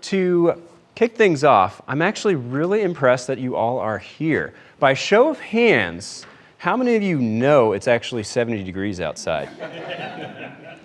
to kick things off, I'm actually really impressed that you all are here. By show of hands, how many of you know it's actually 70 degrees outside?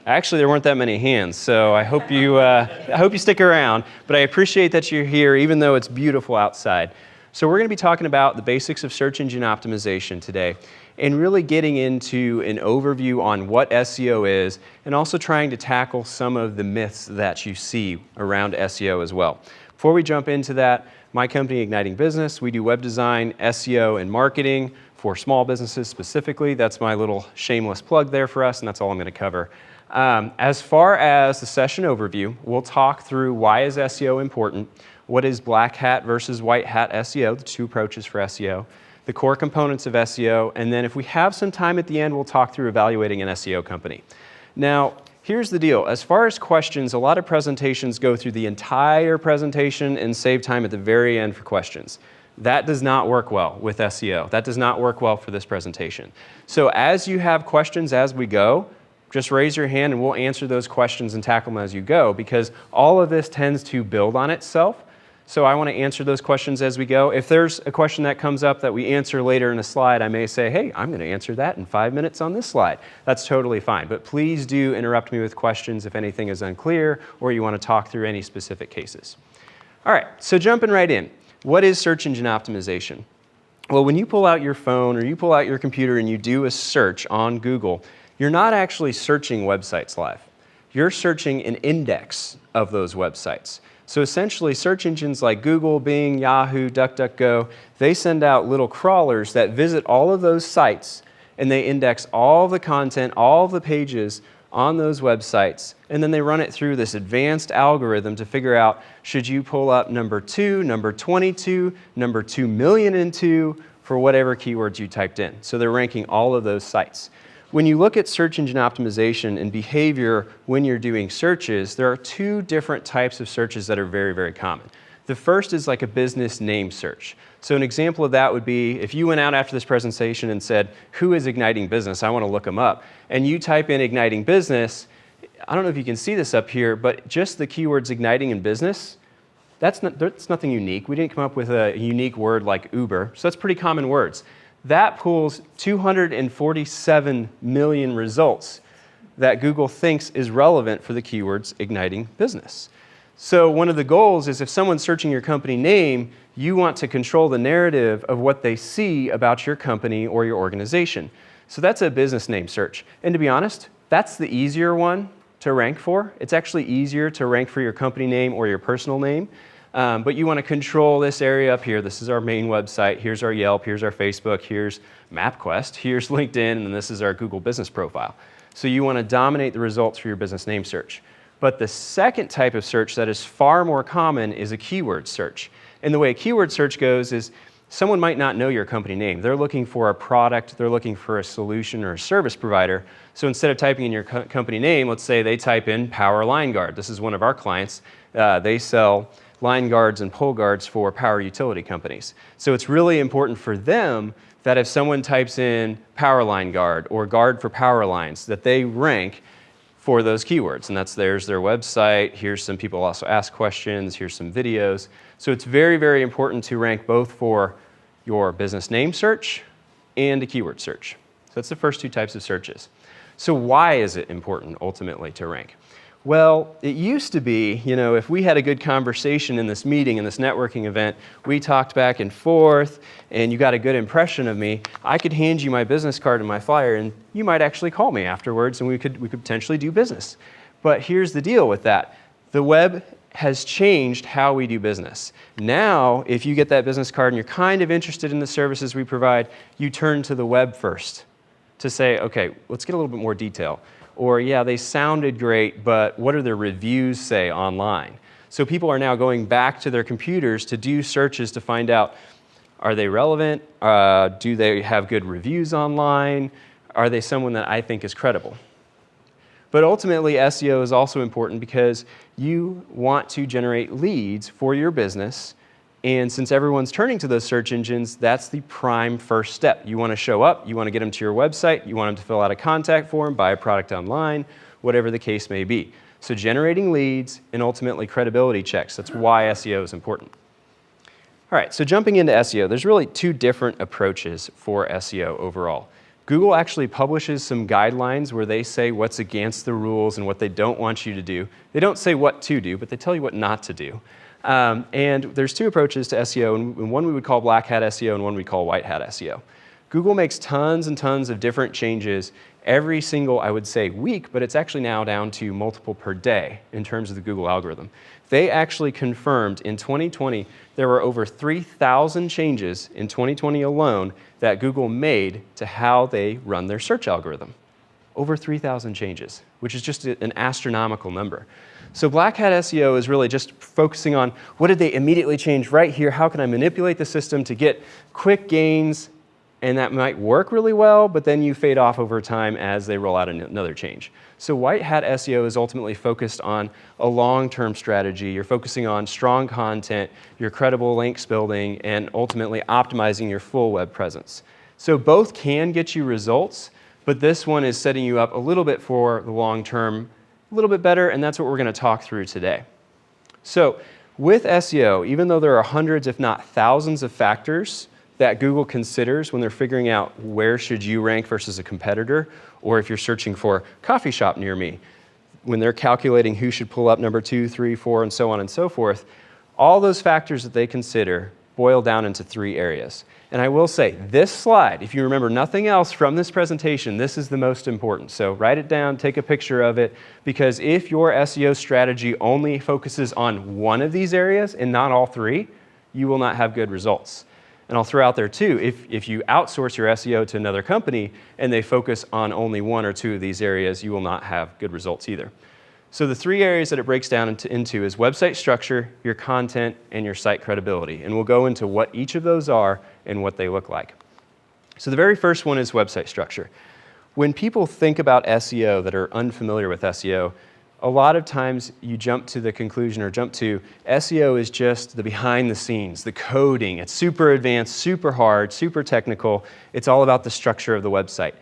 Actually, there weren't that many hands, so I hope you stick around. But I appreciate that you're here, even though it's beautiful outside. So we're going to be talking about the basics of search engine optimization today, and really getting into an overview on what SEO is, and also trying to tackle some of the myths that you see around SEO as well. Before we jump into that, my company, Igniting Business, we do web design, SEO, and marketing for small businesses specifically. That's my little shameless plug there for us, and that's all I'm going to cover. As far as the session overview, we'll talk through why is SEO important, what is black hat versus white hat SEO, the two approaches for SEO, the core components of SEO, and then if we have some time at the end, we'll talk through evaluating an SEO company. Now, here's the deal. As far as questions, a lot of presentations go through the entire presentation and save time at the very end for questions. That does not work well with SEO. That does not work well for this presentation. So as you have questions as we go, just raise your hand and we'll answer those questions and tackle them as you go, because all of this tends to build on itself. So I want to answer those questions as we go. If there's a question that comes up that we answer later in a slide, I may say, hey, I'm going to answer that in 5 minutes on this slide. That's totally fine. But please do interrupt me with questions if anything is unclear or you want to talk through any specific cases. All right, so jumping right in. What is search engine optimization? Well, when you pull out your phone or you pull out your computer and you do a search on Google, you're not actually searching websites live. You're searching an index of those websites. So essentially, search engines like Google, Bing, Yahoo, DuckDuckGo, they send out little crawlers that visit all of those sites, and they index all the content, all the pages on those websites, and then they run it through this advanced algorithm to figure out, should you pull up number 2, number 22, number 2,000,002 for whatever keywords you typed in. So they're ranking all of those sites. When you look at search engine optimization and behavior when you're doing searches, there are two different types of searches that are very, very common. The first is like a business name search. So an example of that would be if you went out after this presentation and said, who is Igniting Business? I want to look them up. And you type in Igniting Business. I don't know if you can see this up here, but just the keywords igniting and business, that's nothing unique. We didn't come up with a unique word like Uber. So that's pretty common words. That pulls 247 million results that Google thinks is relevant for the keywords igniting business. So one of the goals is if someone's searching your company name, you want to control the narrative of what they see about your company or your organization. So that's a business name search. And to be honest, that's the easier one to rank for. It's actually easier to rank for your company name or your personal name. But you want to control this area up here. This is our main website. Here's our Yelp. Here's our Facebook. Here's MapQuest. Here's LinkedIn. And then this is our Google business profile. So you want to dominate the results for your business name search. But the second type of search that is far more common is a keyword search. And the way a keyword search goes is someone might not know your company name. They're looking for a product. They're looking for a solution or a service provider. So instead of typing in your company name, let's say they type in Power Line Guard. This is one of our clients. They sell line guards and pole guards for power utility companies. So it's really important for them that if someone types in Power Line Guard or Guard for Power Lines, that they rank for those keywords. And there's their website. Here's some people also ask questions. Here's some videos. So it's very, very important to rank both for your business name search and a keyword search. So that's the first two types of searches. So why is it important ultimately to rank? Well, it used to be, if we had a good conversation in this meeting, in this networking event, we talked back and forth, and you got a good impression of me, I could hand you my business card and my flyer, and you might actually call me afterwards, and we could potentially do business. But here's the deal with that. The web has changed how we do business. Now, if you get that business card and you're kind of interested in the services we provide, you turn to the web first to say, okay, let's get a little bit more detail. Or, yeah, they sounded great, but what do their reviews say online? So people are now going back to their computers to do searches to find out, are they relevant? Do they have good reviews online? Are they someone that I think is credible? But ultimately, SEO is also important because you want to generate leads for your business. And since everyone's turning to those search engines, that's the prime first step. You want to show up, you want to get them to your website, you want them to fill out a contact form, buy a product online, whatever the case may be. So generating leads and ultimately credibility checks. That's why SEO is important. All right, so jumping into SEO, there's really two different approaches for SEO overall. Google actually publishes some guidelines where they say what's against the rules and what they don't want you to do. They don't say what to do, but they tell you what not to do. And there's two approaches to SEO, and one we would call black hat SEO and one we call white hat SEO. Google makes tons and tons of different changes every single, I would say, week, but it's actually now down to multiple per day in terms of the Google algorithm. They actually confirmed in 2020 there were over 3,000 changes in 2020 alone that Google made to how they run their search algorithm. Over 3,000 changes, which is just an astronomical number. So black hat SEO is really just focusing on what did they immediately change right here, how can I manipulate the system to get quick gains, and that might work really well, but then you fade off over time as they roll out another change. So white hat SEO is ultimately focused on a long-term strategy. You're focusing on strong content, your credible links building, and ultimately optimizing your full web presence. So both can get you results, but this one is setting you up a little bit for the long term, a little bit better, and that's what we're going to talk through today. So with SEO, even though there are hundreds, if not thousands of factors that Google considers when they're figuring out where should you rank versus a competitor, or if you're searching for coffee shop near me, when they're calculating who should pull up number 2, 3, 4, and so on and so forth, all those factors that they consider boil down into three areas. And I will say, this slide, if you remember nothing else from this presentation, this is the most important. So write it down, take a picture of it, because if your SEO strategy only focuses on one of these areas and not all three, you will not have good results. And I'll throw out there too, if you outsource your SEO to another company and they focus on only one or two of these areas, you will not have good results either. So the three areas that it breaks down into is website structure, your content, and your site credibility. And we'll go into what each of those are and what they look like. So the very first one is website structure. When people think about SEO that are unfamiliar with SEO, a lot of times you jump to the conclusion or jump to SEO is just the behind the scenes, the coding. It's super advanced, super hard, super technical. It's all about the structure of the website.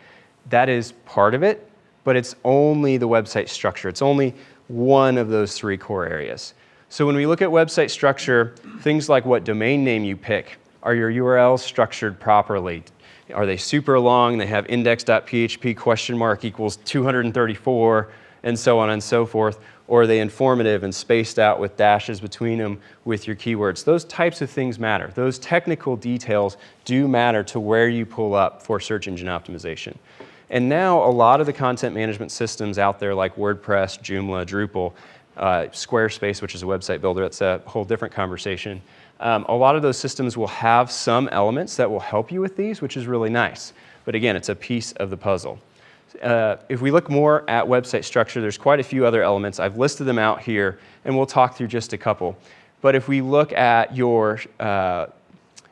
That is part of it, but it's only the website structure. It's only one of those three core areas. So when we look at website structure, things like what domain name you pick, are your URLs structured properly? Are they super long? They have index.php question mark equals 234, and so on and so forth, or are they informative and spaced out with dashes between them with your keywords? Those types of things matter. Those technical details do matter to where you pull up for search engine optimization. And now a lot of the content management systems out there like WordPress, Joomla, Drupal, Squarespace, which is a website builder, that's a whole different conversation. A lot of those systems will have some elements that will help you with these, which is really nice. But again, it's a piece of the puzzle. If we look more at website structure, there's quite a few other elements. I've listed them out here, and we'll talk through just a couple. But if we look at your,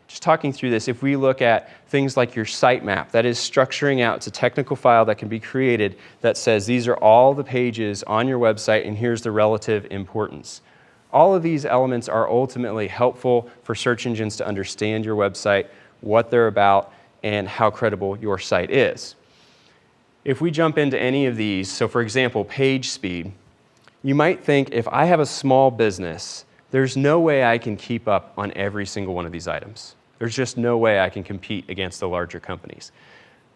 just talking through this, if we look at things like your sitemap, that is structuring out, it's a technical file that can be created that says these are all the pages on your website, and here's the relative importance. All of these elements are ultimately helpful for search engines to understand your website, what they're about, and how credible your site is. If we jump into any of these, so for example, page speed, you might think if I have a small business, there's no way I can keep up on every single one of these items. There's just no way I can compete against the larger companies.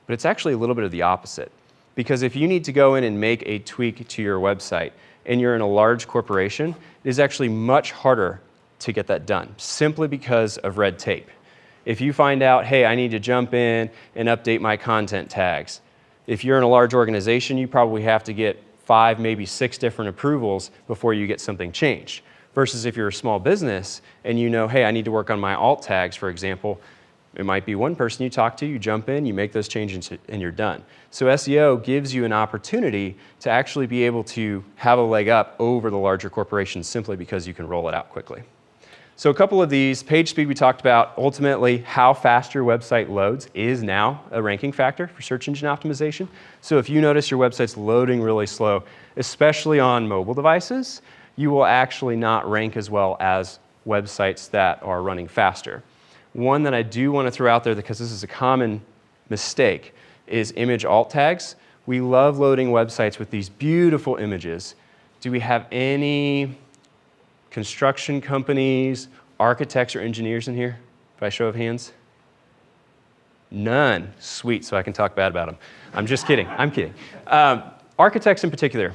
But it's actually a little bit of the opposite. Because if you need to go in and make a tweak to your website and you're in a large corporation, it is actually much harder to get that done, simply because of red tape. If you find out, hey, I need to jump in and update my content tags, if you're in a large organization, you probably have to get 5, maybe 6 different approvals before you get something changed. Versus if you're a small business and you know, hey, I need to work on my alt tags, for example, it might be one person you talk to, you jump in, you make those changes, and you're done. So SEO gives you an opportunity to actually be able to have a leg up over the larger corporations simply because you can roll it out quickly. So a couple of these, page speed we talked about, ultimately how fast your website loads is now a ranking factor for search engine optimization. So if you notice your website's loading really slow, especially on mobile devices, you will actually not rank as well as websites that are running faster. One that I do want to throw out there, because this is a common mistake, is image alt tags. We love loading websites with these beautiful images, Do we have any construction companies, architects, or engineers in here, by show of hands? None. Sweet, so I can talk bad about them. I'm just kidding. I'm kidding. Architects in particular,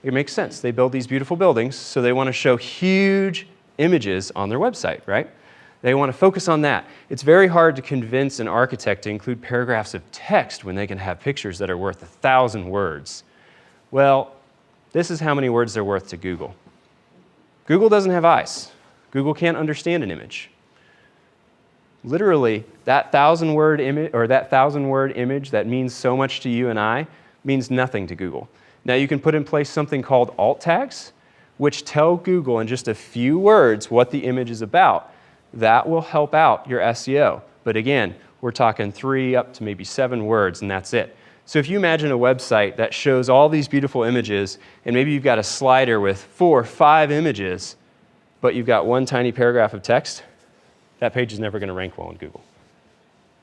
it makes sense. They build these beautiful buildings, so they want to show huge images on their website, right? They want to focus on that. It's very hard to convince an architect to include paragraphs of text when they can have pictures that are worth 1,000 words. Well, this is how many words they're worth to Google. Google doesn't have eyes. Google can't understand an image. Literally, that 1,000-word image or that 1,000-word image that means so much to you and I means nothing to Google. Now you can put in place something called alt tags, which tell Google in just a few words what the image is about. That will help out your SEO. But again, we're talking 3 up to maybe 7 words, and that's it. So if you imagine a website that shows all these beautiful images, and maybe you've got a slider with 4 or 5 images, but you've got 1 tiny paragraph of text, that page is never going to rank well in Google.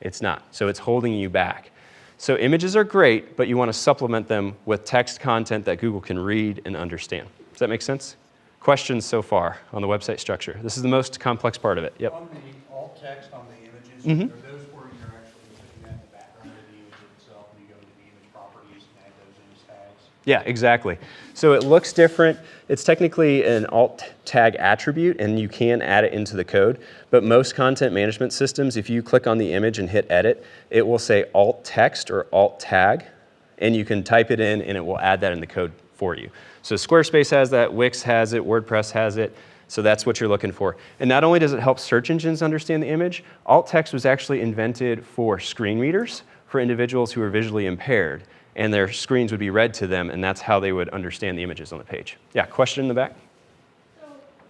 It's not. So it's holding you back. So images are great, but you want to supplement them with text content that Google can read and understand. Does that make sense? Questions so far on the website structure? This is the most complex part of it. Yep. On the alt text on the images, Mhm. are those where you're actually looking at the background of the image itself, and you go to the image properties and add those image tags? Yeah, exactly. So it looks different. It's technically an alt tag attribute, and you can add it into the code. But most content management systems, if you click on the image and hit edit, it will say alt text or alt tag, and you can type it in, and it will add that in the code for you. So Squarespace has that, Wix has it, WordPress has it. So that's what you're looking for. And not only does it help search engines understand the image, alt text was actually invented for screen readers, for individuals who are visually impaired. And their screens would be read to them, and that's how they would understand the images on the page. Yeah, question in the back? So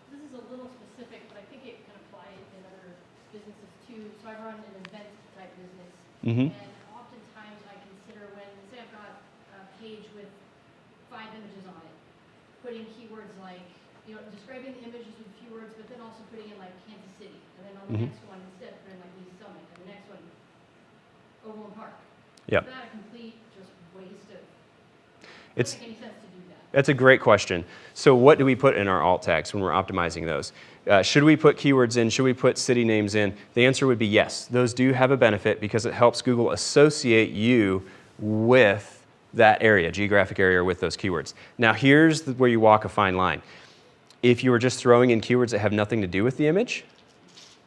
this is a little specific, but I think it can apply in other businesses too. So I run an event type business, and oftentimes I consider when, say I've got a page with 5 images on it, putting keywords like, describing the images with a few words, but then also putting in like Kansas City, and then on the next one instead putting like East Summit, and the next one Overland Park. Yep. Is that a complete just waste of? It's, Doesn't make any sense to do that. That's a great question. So what do we put in our alt tags when we're optimizing those? Should we put keywords in? Should we put city names in? The answer would be yes. Those do have a benefit because it helps Google associate you with that area, geographic area, with those keywords. Now here's where you walk a fine line. If you were just throwing in keywords that have nothing to do with the image,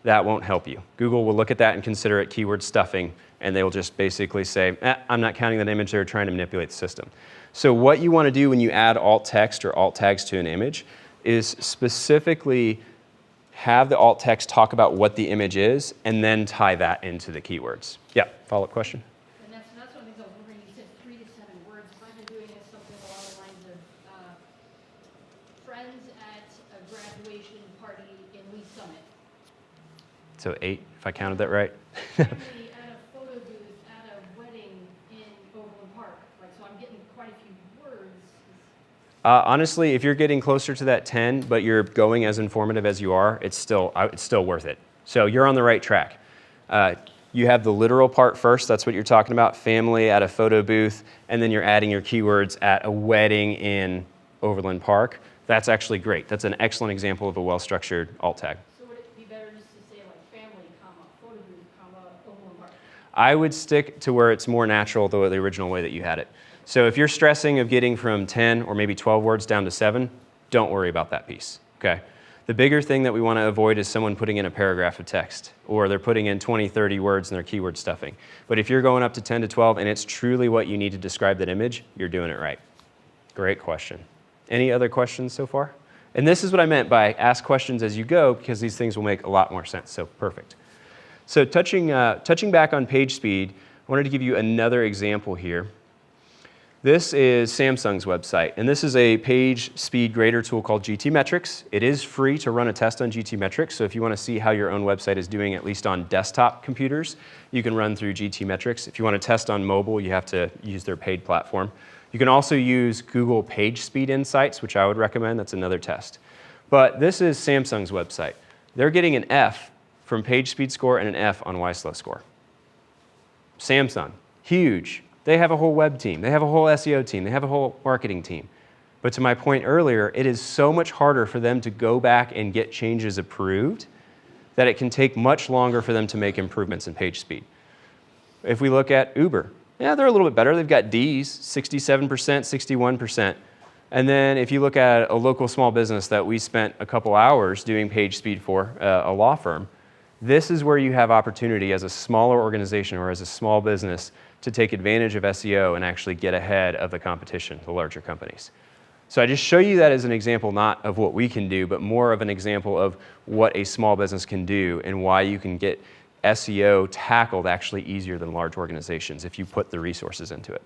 that won't help you. Google will look at that and consider it keyword stuffing, and they will just basically say, I'm not counting that image, they're trying to manipulate the system. So what you want to do when you add alt text or alt tags to an image is specifically have the alt text talk about what the image is, and then tie that into the keywords. Yeah, follow-up question? And that's one of the things I was wondering, you said 3 to 7 words. If I've been doing this something along the lines of friends at a graduation party in Lee Summit. So 8, if I counted that right. Family at a photo booth at a wedding in Overland Park. Like, so I'm getting quite a few words. Honestly, if you're getting closer to that 10, but you're going as informative as you are, it's still worth it. So you're on the right track. You have the literal part first, that's what you're talking about, family at a photo booth, and then you're adding your keywords at a wedding in Overland Park. That's actually great. That's an excellent example of a well-structured alt tag. So would it be better just to say like family, comma, photo booth, comma, Overland Park? I would stick to where it's more natural the original way that you had it. So if you're stressing of getting from 10 or maybe 12 words down to 7, don't worry about that piece, okay? The bigger thing that we want to avoid is someone putting in a paragraph of text, or they're putting in 20, 30 words in their keyword stuffing. But if you're going up to 10 to 12 and it's truly what you need to describe that image, you're doing it right. Great question. Any other questions so far? And this is what I meant by ask questions as you go, because these things will make a lot more sense, so perfect. So touching back on page speed, I wanted to give you another example here. This is Samsung's website, and this is a page speed grader tool called GTmetrix. It is free to run a test on GTmetrix, so if you want to see how your own website is doing, at least on desktop computers, you can run through GTmetrix. If you want to test on mobile, you have to use their paid platform. You can also use Google Page Speed Insights, which I would recommend. That's another test. But this is Samsung's website. They're getting an F from Page Speed Score and an F on YSlow Score. Samsung, huge. They have a whole web team. They have a whole SEO team. They have a whole marketing team. But to my point earlier, it is so much harder for them to go back and get changes approved that it can take much longer for them to make improvements in page speed. If we look at Uber, yeah, they're a little bit better. They've got Ds, 67%, 61%. And then if you look at a local small business that we spent a couple hours doing page speed for, a law firm, this is where you have opportunity as a smaller organization or as a small business to take advantage of SEO and actually get ahead of the competition, the larger companies. So I just show you that as an example, not of what we can do, but more of an example of what a small business can do and why you can get SEO tackled actually easier than large organizations if you put the resources into it.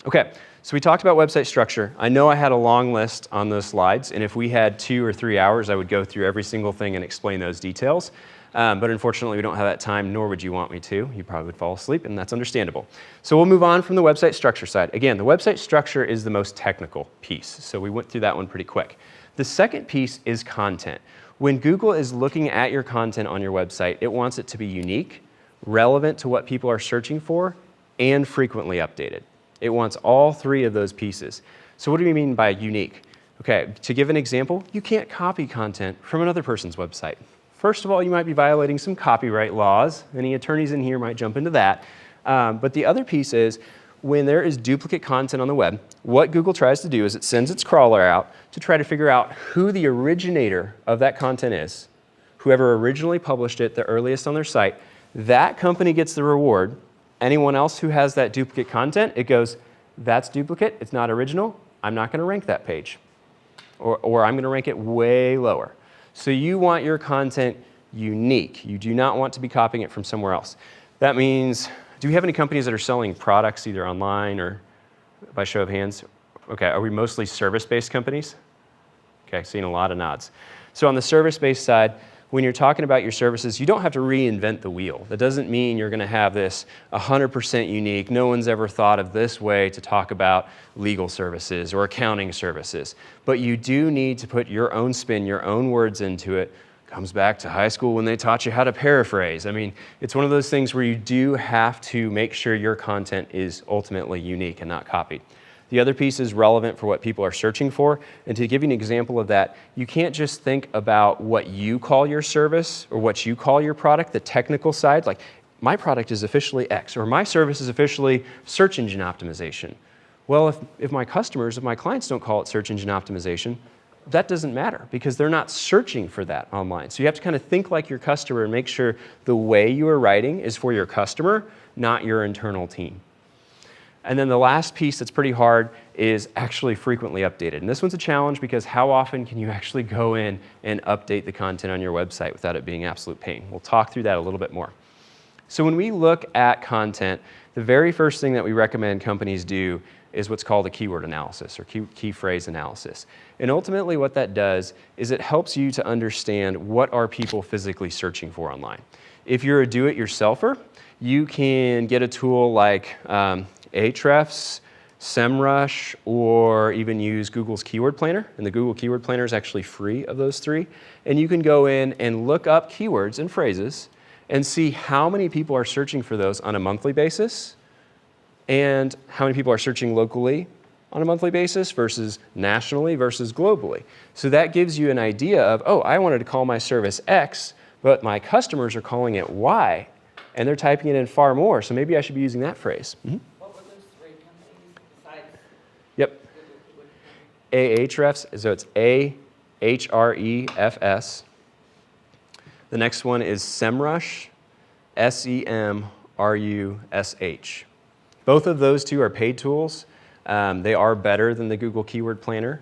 Okay, so we talked about website structure. I know I had a long list on those slides, and if we had 2 or 3 hours, I would go through every single thing and explain those details. But unfortunately, we don't have that time, nor would you want me to. You probably would fall asleep, and that's understandable. So we'll move on from the website structure side. Again, the website structure is the most technical piece, so we went through that one pretty quick. The second piece is content. When Google is looking at your content on your website, it wants it to be unique, relevant to what people are searching for, and frequently updated. It wants all 3 of those pieces. So what do we mean by unique? Okay, to give an example, you can't copy content from another person's website. First of all, you might be violating some copyright laws. Any attorneys in here might jump into that. But the other piece is, when there is duplicate content on the web, what Google tries to do is it sends its crawler out to try to figure out who the originator of that content is. Whoever originally published it, the earliest on their site, that company gets the reward. Anyone else who has that duplicate content, it goes, that's duplicate, it's not original, I'm not going to rank that page. Or I'm going to rank it way lower. So you want your content unique. You do not want to be copying it from somewhere else. That means, do we have any companies that are selling products either online or by show of hands? Okay, are we mostly service-based companies? Okay, seeing a lot of nods. So on the service-based side, when you're talking about your services, you don't have to reinvent the wheel. That doesn't mean you're going to have this 100% unique, no one's ever thought of this way to talk about legal services or accounting services. But you do need to put your own spin, your own words into it. Comes back to high school when they taught you how to paraphrase. I mean, it's one of those things where you do have to make sure your content is ultimately unique and not copied. The other piece is relevant for what people are searching for. And to give you an example of that, you can't just think about what you call your service or what you call your product, the technical side, like my product is officially X or my service is officially search engine optimization. Well, if my customers, if my clients don't call it search engine optimization, that doesn't matter because they're not searching for that online. So you have to kind of think like your customer and make sure the way you are writing is for your customer, not your internal team. And then the last piece that's pretty hard is actually frequently updated. And this one's a challenge because how often can you actually go in and update the content on your website without it being absolute pain? We'll talk through that a little bit more. So when we look at content, the very first thing that we recommend companies do is what's called a keyword analysis or key phrase analysis. And ultimately what that does is it helps you to understand what are people physically searching for online. If you're a do-it-yourselfer, you can get a tool like Ahrefs, SEMrush, or even use Google's Keyword Planner. And the Google Keyword Planner is actually free of those 3. And you can go in and look up keywords and phrases and see how many people are searching for those on a monthly basis and how many people are searching locally on a monthly basis versus nationally versus globally. So that gives you an idea of, oh, I wanted to call my service X, but my customers are calling it Y, and they're typing it in far more, so maybe I should be using that phrase. Mm-hmm. What were those 3 companies besides? Yep. Ahrefs, so it's Ahrefs. The next one is SEMrush, SEMrush. Both of those 2 are paid tools. They are better than the Google Keyword Planner.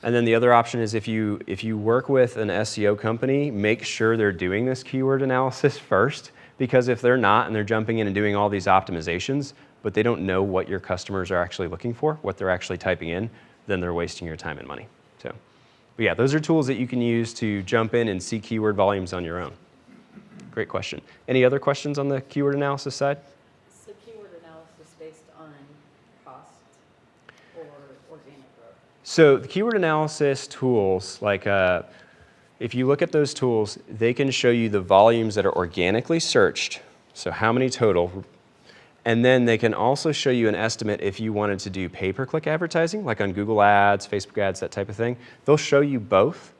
And then the other option is if you work with an SEO company, make sure they're doing this keyword analysis first, because if they're not and they're jumping in and doing all these optimizations, but they don't know what your customers are actually looking for, what they're actually typing in, then they're wasting your time and money. So, but yeah, those are tools that you can use to jump in and see keyword volumes on your own. Great question. Any other questions on the keyword analysis side? So keyword analysis based on cost or organic growth? So the keyword analysis tools, like if you look at those tools, they can show you the volumes that are organically searched, so how many total, And then they can also show you an estimate if you wanted to do pay-per-click advertising, like on Google Ads, Facebook Ads, that type of thing. They'll show you both.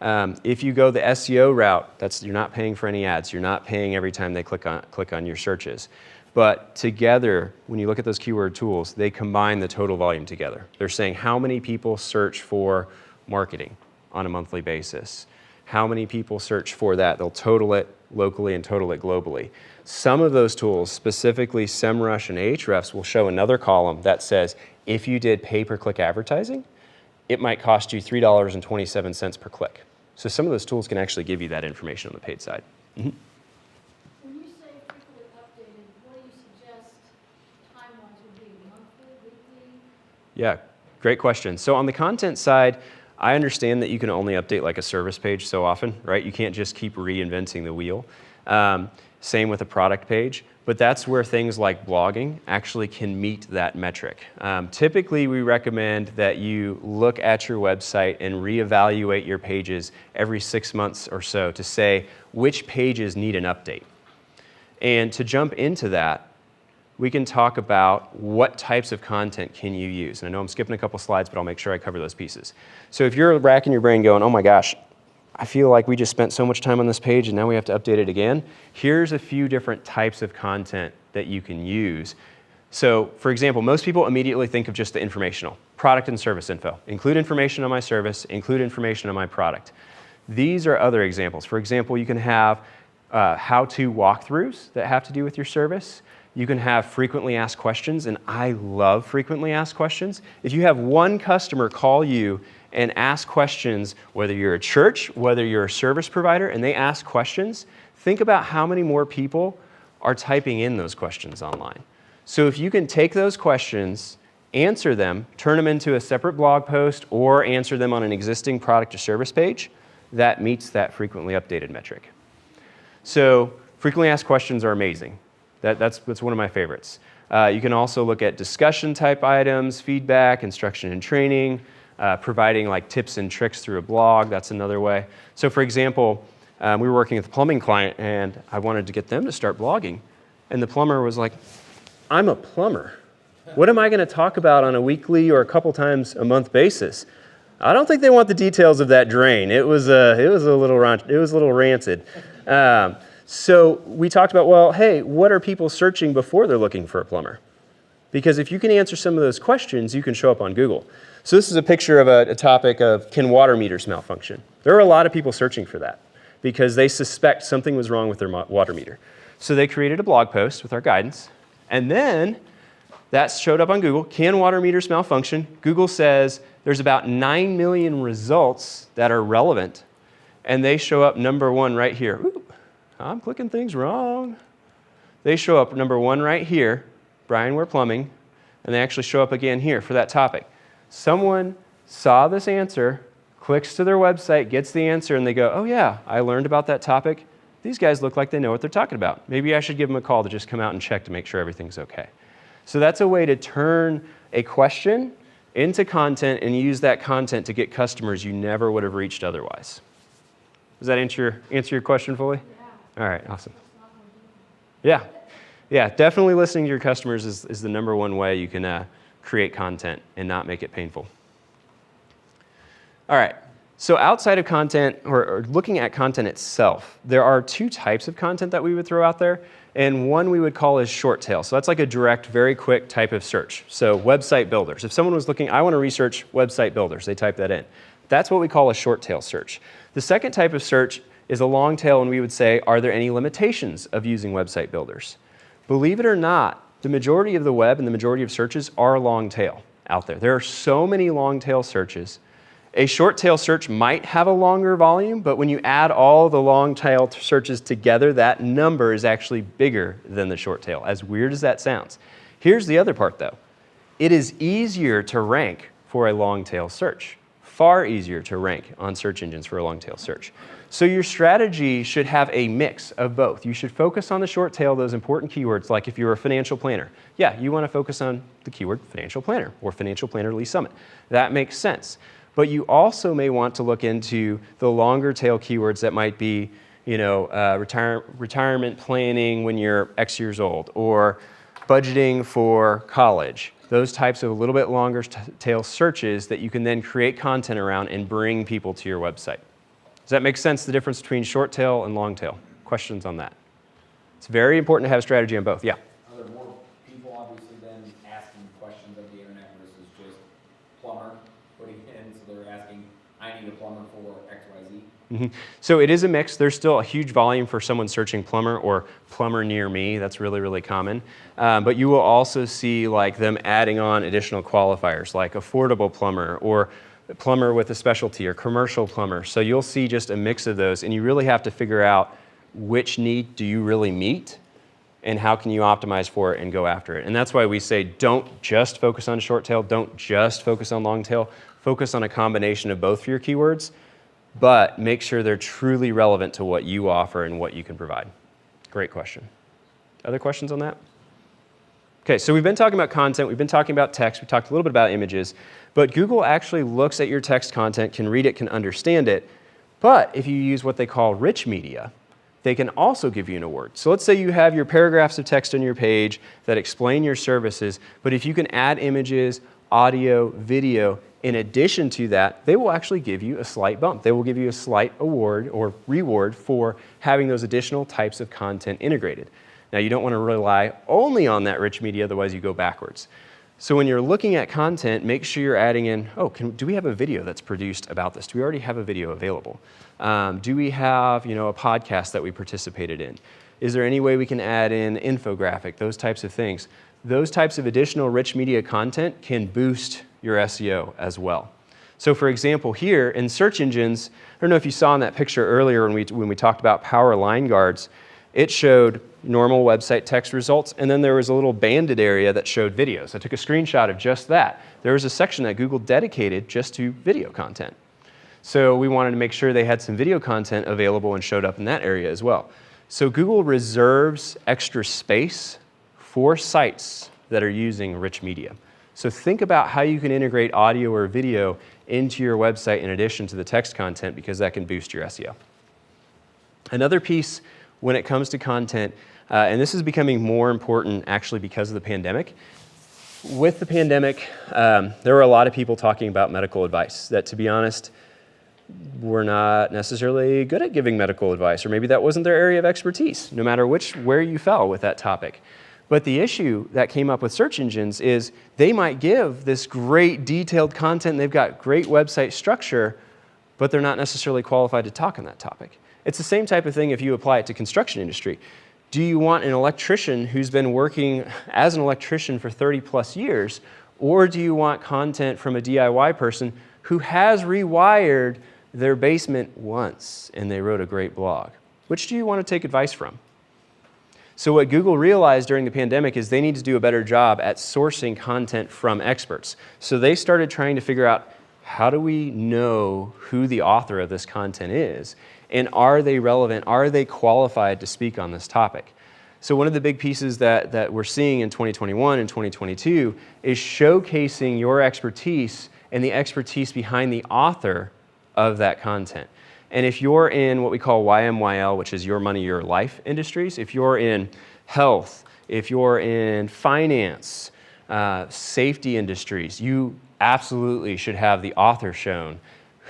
If you go the SEO route, you're not paying for any ads. You're not paying every time they click on your searches. But together, when you look at those keyword tools, they combine the total volume together. They're saying how many people search for marketing on a monthly basis. How many people search for that? They'll total it locally and total it globally. Some of those tools, specifically SEMrush and Ahrefs, will show another column that says if you did pay-per-click advertising, it might cost you $3.27 per click. So some of those tools can actually give you that information on the paid side. When you say frequently updated, what do you suggest time-wise would be, monthly, weekly? Yeah, great question. So on the content side, I understand that you can only update like a service page so often, right? You can't just keep reinventing the wheel. Same with a product page, but that's where things like blogging actually can meet that metric. Typically, we recommend that you look at your website and reevaluate your pages every 6 months or so to say which pages need an update. And to jump into that, we can talk about what types of content can you use. And I know I'm skipping a couple slides, but I'll make sure I cover those pieces. So if you're racking your brain going, oh my gosh, I feel like we just spent so much time on this page and now we have to update it again, here's a few different types of content that you can use. So for example, most people immediately think of just the informational, product and service info. Include information on my service, include information on my product. These are other examples. For example, you can have how-to walkthroughs that have to do with your service. You can have frequently asked questions, and I love frequently asked questions. If you have one customer call you and ask questions, whether you're a church, whether you're a service provider, and they ask questions, think about how many more people are typing in those questions online. So if you can take those questions, answer them, turn them into a separate blog post, or answer them on an existing product or service page, that meets that frequently updated metric. So frequently asked questions are amazing. That's one of my favorites. You can also look at discussion type items, feedback, instruction and training, providing like tips and tricks through a blog. That's another way. So for example, we were working with a plumbing client and I wanted to get them to start blogging. And the plumber was like, I'm a plumber. What am I going to talk about on a weekly or a couple times a month basis? I don't think they want the details of that drain. It was a little rancid. So we talked about, well, hey, what are people searching before they're looking for a plumber? Because if you can answer some of those questions, you can show up on Google. So this is a picture of a topic of, can water meters malfunction? There are a lot of people searching for that because they suspect something was wrong with their water meter. So they created a blog post with our guidance, and then that showed up on Google. Can water meters malfunction? Google says there's about 9 million results that are relevant, and they show up number one right here. Ooh, I'm clicking things wrong. They show up number one right here, Brian Ware Plumbing, and they actually show up again here for that topic. Someone saw this answer, clicks to their website, gets the answer, and they go, oh yeah, I learned about that topic. These guys look like they know what they're talking about. Maybe I should give them a call to just come out and check to make sure everything's okay. So that's a way to turn a question into content and use that content to get customers you never would have reached otherwise. Does that answer your question fully? Yeah. All right, awesome. Yeah, definitely listening to your customers is the number one way you can create content and not make it painful. All right, so outside of content, or looking at content itself, there are two types of content that we would throw out there, and one we would call is short tail. So that's like a direct, very quick type of search. So website builders. If someone was looking, I want to research website builders, they type that in. That's what we call a short tail search. The second type of search is a long tail, and we would say, are there any limitations of using website builders? Believe it or not, the majority of the web and the majority of searches are long tail out there. There are so many long tail searches. A short tail search might have a longer volume, but when you add all the long tail searches together, that number is actually bigger than the short tail, as weird as that sounds. Here's the other part though. It is easier to rank for a long tail search. Far easier to rank on search engines for a long tail search. So your strategy should have a mix of both. You should focus on the short tail, those important keywords, like if you're a financial planner. Yeah, you want to focus on the keyword financial planner or financial planner lead summit. That makes sense. But you also may want to look into the longer tail keywords that might be, retirement planning when you're X years old, or budgeting for college, those types of a little bit longer tail searches that you can then create content around and bring people to your website. Does that make sense, the difference between short tail and long tail? Questions on that? It's very important to have a strategy on both. Yeah? Are there more people obviously then asking questions of the internet versus just plumber putting in, so they're asking, I need a plumber for XYZ? So it is a mix. There's still a huge volume for someone searching plumber or plumber near me. That's really, really common. But you will also see like them adding on additional qualifiers like affordable plumber or plumber with a specialty or commercial plumber. So you'll see just a mix of those, and you really have to figure out which need do you really meet and how can you optimize for it and go after it. And that's why we say don't just focus on short tail, don't just focus on long tail, focus on a combination of both for your keywords, but make sure they're truly relevant to what you offer and what you can provide. Great question. Other questions on that? Okay, so we've been talking about content, we've been talking about text, we talked a little bit about images, but Google actually looks at your text content, can read it, can understand it, but if you use what they call rich media, they can also give you an award. So let's say you have your paragraphs of text on your page that explain your services, but if you can add images, audio, video, in addition to that, they will actually give you a slight bump. They will give you a slight award or reward for having those additional types of content integrated. Now, you don't want to rely only on that rich media, otherwise you go backwards. So when you're looking at content, make sure you're adding in, do we have a video that's produced about this? Do we already have a video available? Do we have, a podcast that we participated in? Is there any way we can add in infographic, those types of things? Those types of additional rich media content can boost your SEO as well. So for example, here in search engines, I don't know if you saw in that picture earlier when we talked about power line guards, it showed normal website text results, and then there was a little banded area that showed videos. I took a screenshot of just that. There was a section that Google dedicated just to video content. So we wanted to make sure they had some video content available and showed up in that area as well. So Google reserves extra space for sites that are using rich media. So think about how you can integrate audio or video into your website in addition to the text content, because that can boost your SEO. Another piece when it comes to content, and this is becoming more important actually because of the pandemic. With the pandemic, there were a lot of people talking about medical advice that, to be honest, were not necessarily good at giving medical advice, or maybe that wasn't their area of expertise, no matter where you fell with that topic. But the issue that came up with search engines is they might give this great detailed content, and they've got great website structure, but they're not necessarily qualified to talk on that topic. It's the same type of thing if you apply it to construction industry. Do you want an electrician who's been working as an electrician for 30 plus years, or do you want content from a DIY person who has rewired their basement once and they wrote a great blog? Which do you want to take advice from? So what Google realized during the pandemic is they need to do a better job at sourcing content from experts. So they started trying to figure out, how do we know who the author of this content is? And are they relevant? Are they qualified to speak on this topic? So one of the big pieces that we're seeing in 2021 and 2022 is showcasing your expertise and the expertise behind the author of that content. And if you're in what we call YMYL, which is your money, your life industries, if you're in health, if you're in finance, safety industries, you absolutely should have the author shown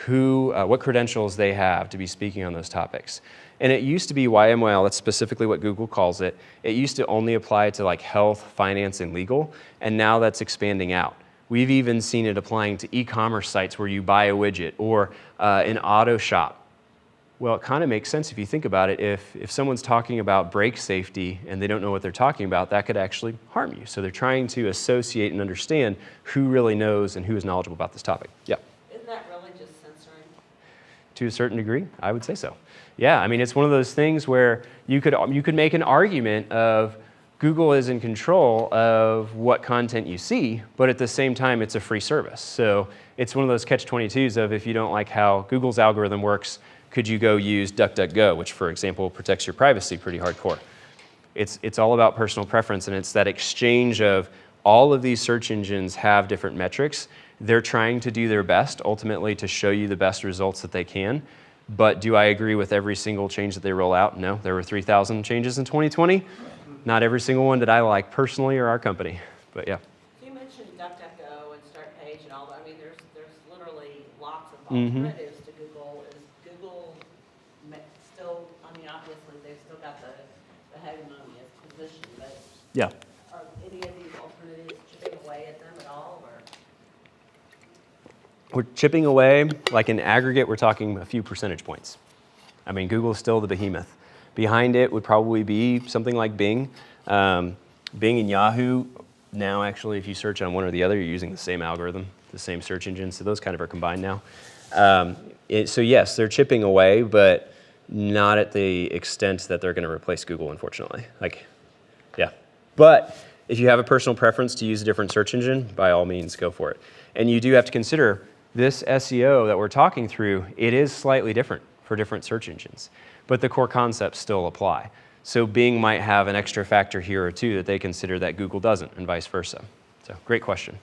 what credentials they have to be speaking on those topics. And it used to be YMYL, that's specifically what Google calls it. It used to only apply to like health, finance, and legal, and now that's expanding out. We've even seen it applying to e-commerce sites where you buy a widget, or an auto shop. Well, it kind of makes sense if you think about it. If someone's talking about brake safety and they don't know what they're talking about, that could actually harm you. So they're trying to associate and understand who really knows and who is knowledgeable about this topic. Yeah? Isn't that really just censoring? To a certain degree, I would say so. Yeah, I mean, it's one of those things where you could make an argument of Google is in control of what content you see, but at the same time, it's a free service. So it's one of those catch-22s of, if you don't like how Google's algorithm works, could you go use DuckDuckGo, which, for example, protects your privacy pretty hardcore. It's all about personal preference, and it's that exchange of all of these search engines have different metrics. They're trying to do their best, ultimately, to show you the best results that they can. But do I agree with every single change that they roll out? No. There were 3,000 changes in 2020. Not every single one that I like personally or our company, but yeah. You mentioned DuckDuckGo and Start Page and all that. I mean, there's literally lots of Mhm. alternatives to Google. Is Google still, I mean, obviously, they've still got the hegemonious position, but Yeah. are any of these alternatives chipping away at them at all, or? We're chipping away, like in aggregate, we're talking a few percentage points. I mean, Google is still the behemoth. Behind it would probably be something like Bing. Bing and Yahoo, now actually, if you search on one or the other, you're using the same algorithm, the same search engine, so those kind of are combined now. So yes, they're chipping away, but not at the extent that they're going to replace Google, unfortunately. Like, yeah. But if you have a personal preference to use a different search engine, by all means, go for it. And you do have to consider this SEO that we're talking through, it is slightly different for different search engines, but the core concepts still apply. So Bing might have an extra factor here or two that they consider that Google doesn't, and vice versa. So great question.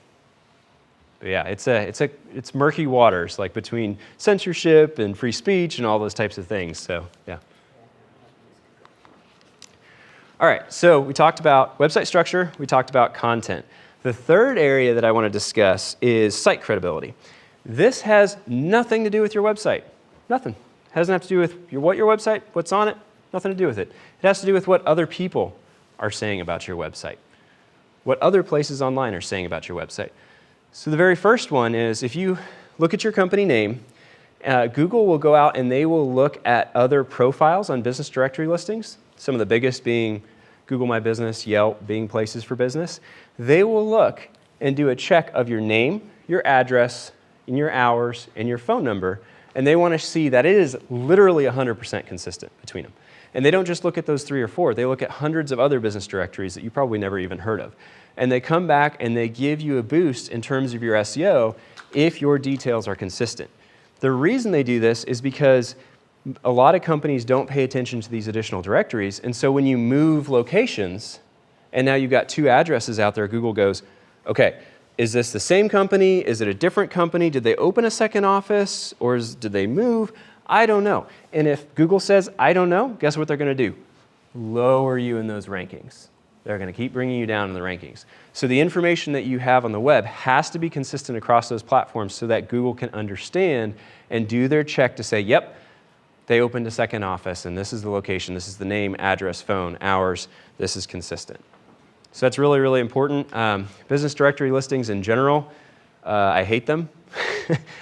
But yeah, it's murky waters, like between censorship and free speech and all those types of things. So yeah. All right, so we talked about website structure, we talked about content. The third area that I want to discuss is site credibility. This has nothing to do with your website. Nothing. It doesn't have to do with your website, what's on it, nothing to do with it. It has to do with what other people are saying about your website, what other places online are saying about your website. So the very first one is if you look at your company name, Google will go out and they will look at other profiles on business directory listings, some of the biggest being Google My Business, Yelp, being places for business. They will look and do a check of your name, your address, and your hours, and your phone number, and they want to see that it is literally 100% consistent between them. And they don't just look at those 3 or 4, they look at hundreds of other business directories that you probably never even heard of. And they come back and they give you a boost in terms of your SEO if your details are consistent. The reason they do this is because a lot of companies don't pay attention to these additional directories, and so when you move locations, and now you've got 2 addresses out there, Google goes, okay, is this the same company? Is it a different company? Did they open a second office? Or did they move? I don't know. And if Google says, I don't know, guess what they're going to do? Lower you in those rankings. They're going to keep bringing you down in the rankings. So the information that you have on the web has to be consistent across those platforms so that Google can understand and do their check to say, yep, they opened a second office, and this is the location, this is the name, address, phone, hours, this is consistent. So that's really, really important. Business directory listings in general, I hate them.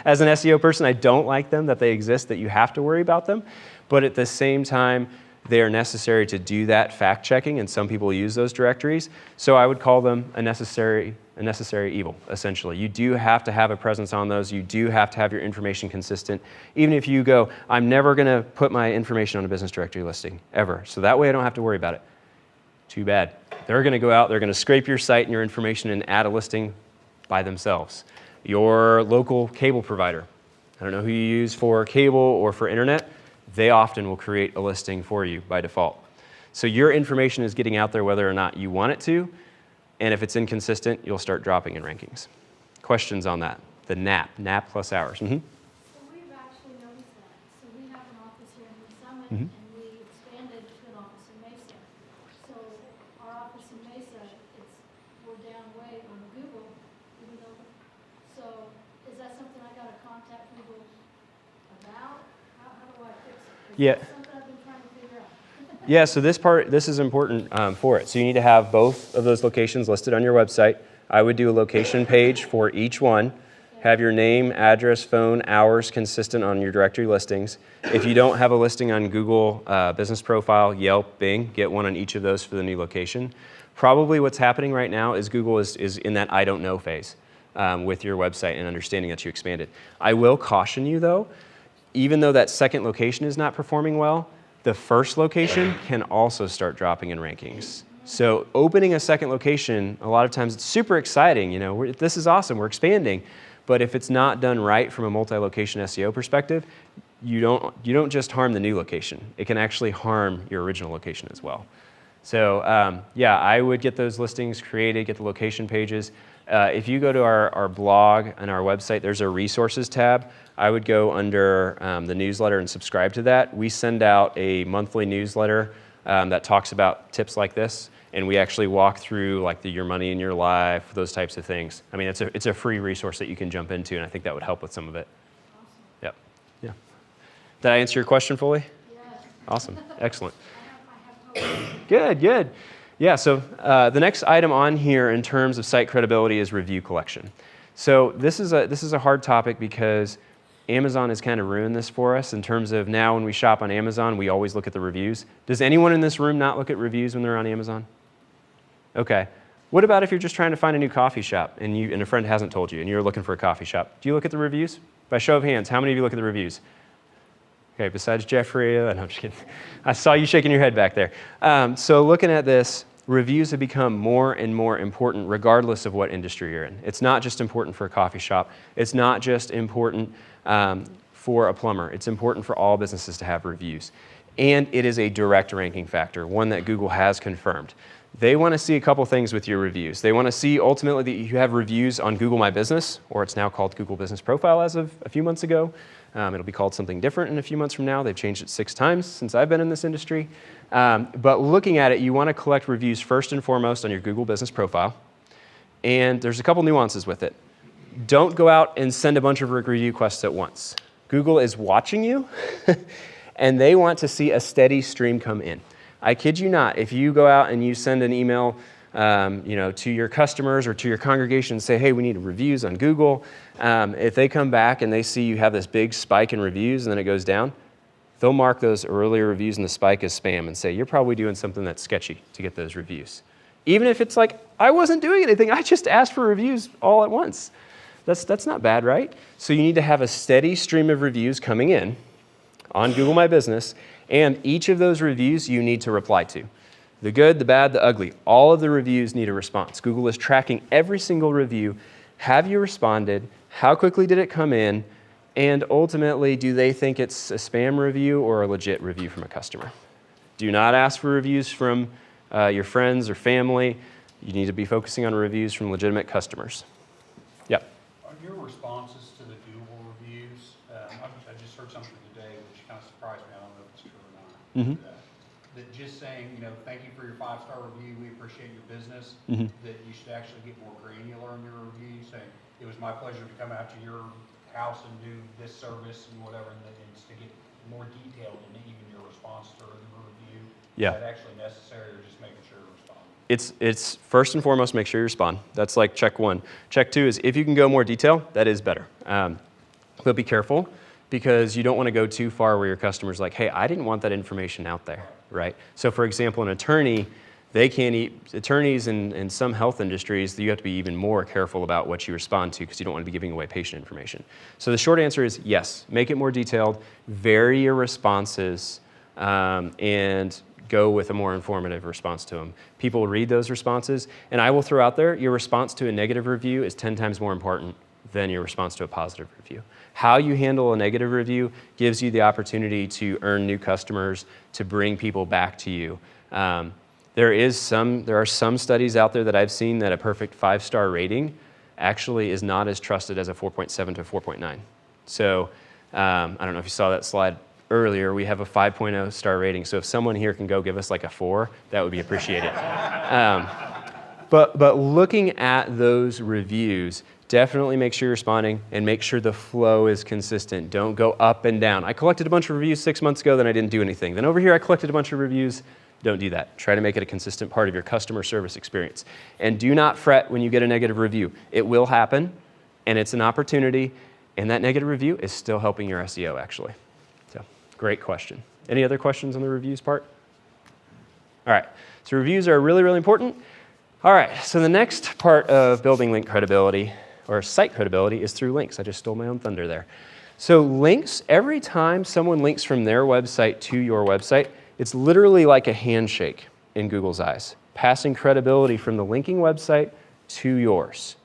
As an SEO person, I don't like them, that they exist, that you have to worry about them. But at the same time, they are necessary to do that fact checking, and some people use those directories. So I would call them a necessary evil, essentially. You do have to have a presence on those. You do have to have your information consistent. Even if you go, I'm never going to put my information on a business directory listing, ever. So that way I don't have to worry about it. Too bad. They're going to go out, they're going to scrape your site and your information and add a listing by themselves. Your local cable provider, I don't know who you use for cable or for internet, they often will create a listing for you by default. So your information is getting out there whether or not you want it to, and if it's inconsistent, you'll start dropping in rankings. Questions on that? The NAP plus hours. Mm-hmm. So we've actually noticed that. So we have an office here in New Summit, Mhm. and we expanded to an office in Mesa. So our office in Mesa, we're down way on Google, even though, so is that something I gotta contact Google about? How do I fix it? Yeah. That's something I've been trying to figure out. Yeah, so this is important for it. So you need to have both of those locations listed on your website. I would do a location page for each one. Have your name, address, phone, hours consistent on your directory listings. If you don't have a listing on Google Business Profile, Yelp, Bing, get one on each of those for the new location. Probably what's happening right now is Google is in that I don't know phase with your website and understanding that you expanded. I will caution you though, even though that second location is not performing well, the first location can also start dropping in rankings. So opening a second location, a lot of times it's super exciting. You know, this is awesome, we're expanding. But if it's not done right from a multi-location SEO perspective, you don't just harm the new location. It can actually harm your original location as well. So yeah, I would get those listings created, get the location pages. If you go to our blog and our website, there's a resources tab. I would go under the newsletter and subscribe to that. We send out a monthly newsletter that talks about tips like this. and we actually walk through like the Your Money in Your Life, those types of things. I mean, it's a free resource that you can jump into, and I think that would help with some of it. Yep. Yeah. Did I answer your question fully? Yes. Awesome. Excellent. I have hope. Good, good. Yeah, so the next item on here in terms of site credibility is review collection. So this is a hard topic because Amazon has kind of ruined this for us in terms of now when we shop on Amazon, we always look at the reviews. Does anyone in this room not look at reviews when they're on Amazon? Okay. What about if you're just trying to find a new coffee shop and a friend hasn't told you and you're looking for a coffee shop? Do you look at the reviews? By show of hands, how many of you look at the reviews? Okay, besides Jeffrey, no, I'm just kidding. I saw you shaking your head back there. So looking at this, reviews have become more and more important regardless of what industry you're in. It's not just important for a coffee shop. It's not just important for a plumber. It's important for all businesses to have reviews. And it is a direct ranking factor, one that Google has confirmed. They want to see a couple things with your reviews. They want to see ultimately that you have reviews on Google My Business, or it's now called Google Business Profile as of a few months ago. It'll be called something different in a few months from now. They've changed it 6 times since I've been in this industry. But looking at it, you want to collect reviews first and foremost on your Google Business Profile. And there's a couple nuances with it. Don't go out and send a bunch of review requests at once. Google is watching you, and they want to see a steady stream come in. I kid you not, if you go out and you send an email to your customers or to your congregation and say, hey, we need reviews on Google, if they come back and they see you have this big spike in reviews and then it goes down, they'll mark those earlier reviews and the spike as spam and say, you're probably doing something that's sketchy to get those reviews. Even if it's like, I wasn't doing anything, I just asked for reviews all at once. That's not bad, right? So you need to have a steady stream of reviews coming in on Google My Business, and each of those reviews you need to reply to. The good, the bad, the ugly. All of the reviews need a response. Google is tracking every single review. Have you responded? How quickly did it come in? And ultimately, do they think it's a spam review or a legit review from a customer? Do not ask for reviews from your friends or family. You need to be focusing on reviews from legitimate customers. Yep. On your responses to the Google reviews, I just heard something today which kind of surprised me. I don't know if it's true or not. Mm-hmm. That just saying, thank you for your 5-star review, we appreciate your business, Mm-hmm. that you should actually get more granular in your review, saying, it was my pleasure to come out to your house and do this service and whatever, and it's to get more detailed in even your response to the review. Yeah. Is that actually necessary, or just making sure to respond? It's first and foremost, make sure you respond. That's like check 1. Check 2 is if you can go more detail, that is better. But be careful, because you don't want to go too far where your customer's like, hey, I didn't want that information out there, right? So for example, an attorney, attorneys in some health industries, you have to be even more careful about what you respond to because you don't want to be giving away patient information. So the short answer is yes, make it more detailed, vary your responses, and go with a more informative response to them. People read those responses, and I will throw out there, your response to a negative review is 10 times more important than your response to a positive review. How you handle a negative review gives you the opportunity to earn new customers, to bring people back to you. There are some studies out there that I've seen that a perfect 5-star rating actually is not as trusted as a 4.7 to 4.9. So I don't know if you saw that slide earlier. We have a 5.0 star rating. So if someone here can go give us like a 4, that would be appreciated. But looking at those reviews, definitely make sure you're responding and make sure the flow is consistent. Don't go up and down. I collected a bunch of reviews 6 months ago, then I didn't do anything. Then over here I collected a bunch of reviews. Don't do that. Try to make it a consistent part of your customer service experience. And do not fret when you get a negative review. It will happen, and it's an opportunity, and that negative review is still helping your SEO, actually. So, great question. Any other questions on the reviews part? All right, so reviews are really, really important. All right, so the next part of building link credibility, or site credibility, is through links. I just stole my own thunder there. So links, every time someone links from their website to your website, it's literally like a handshake in Google's eyes, passing credibility from the linking website to yours.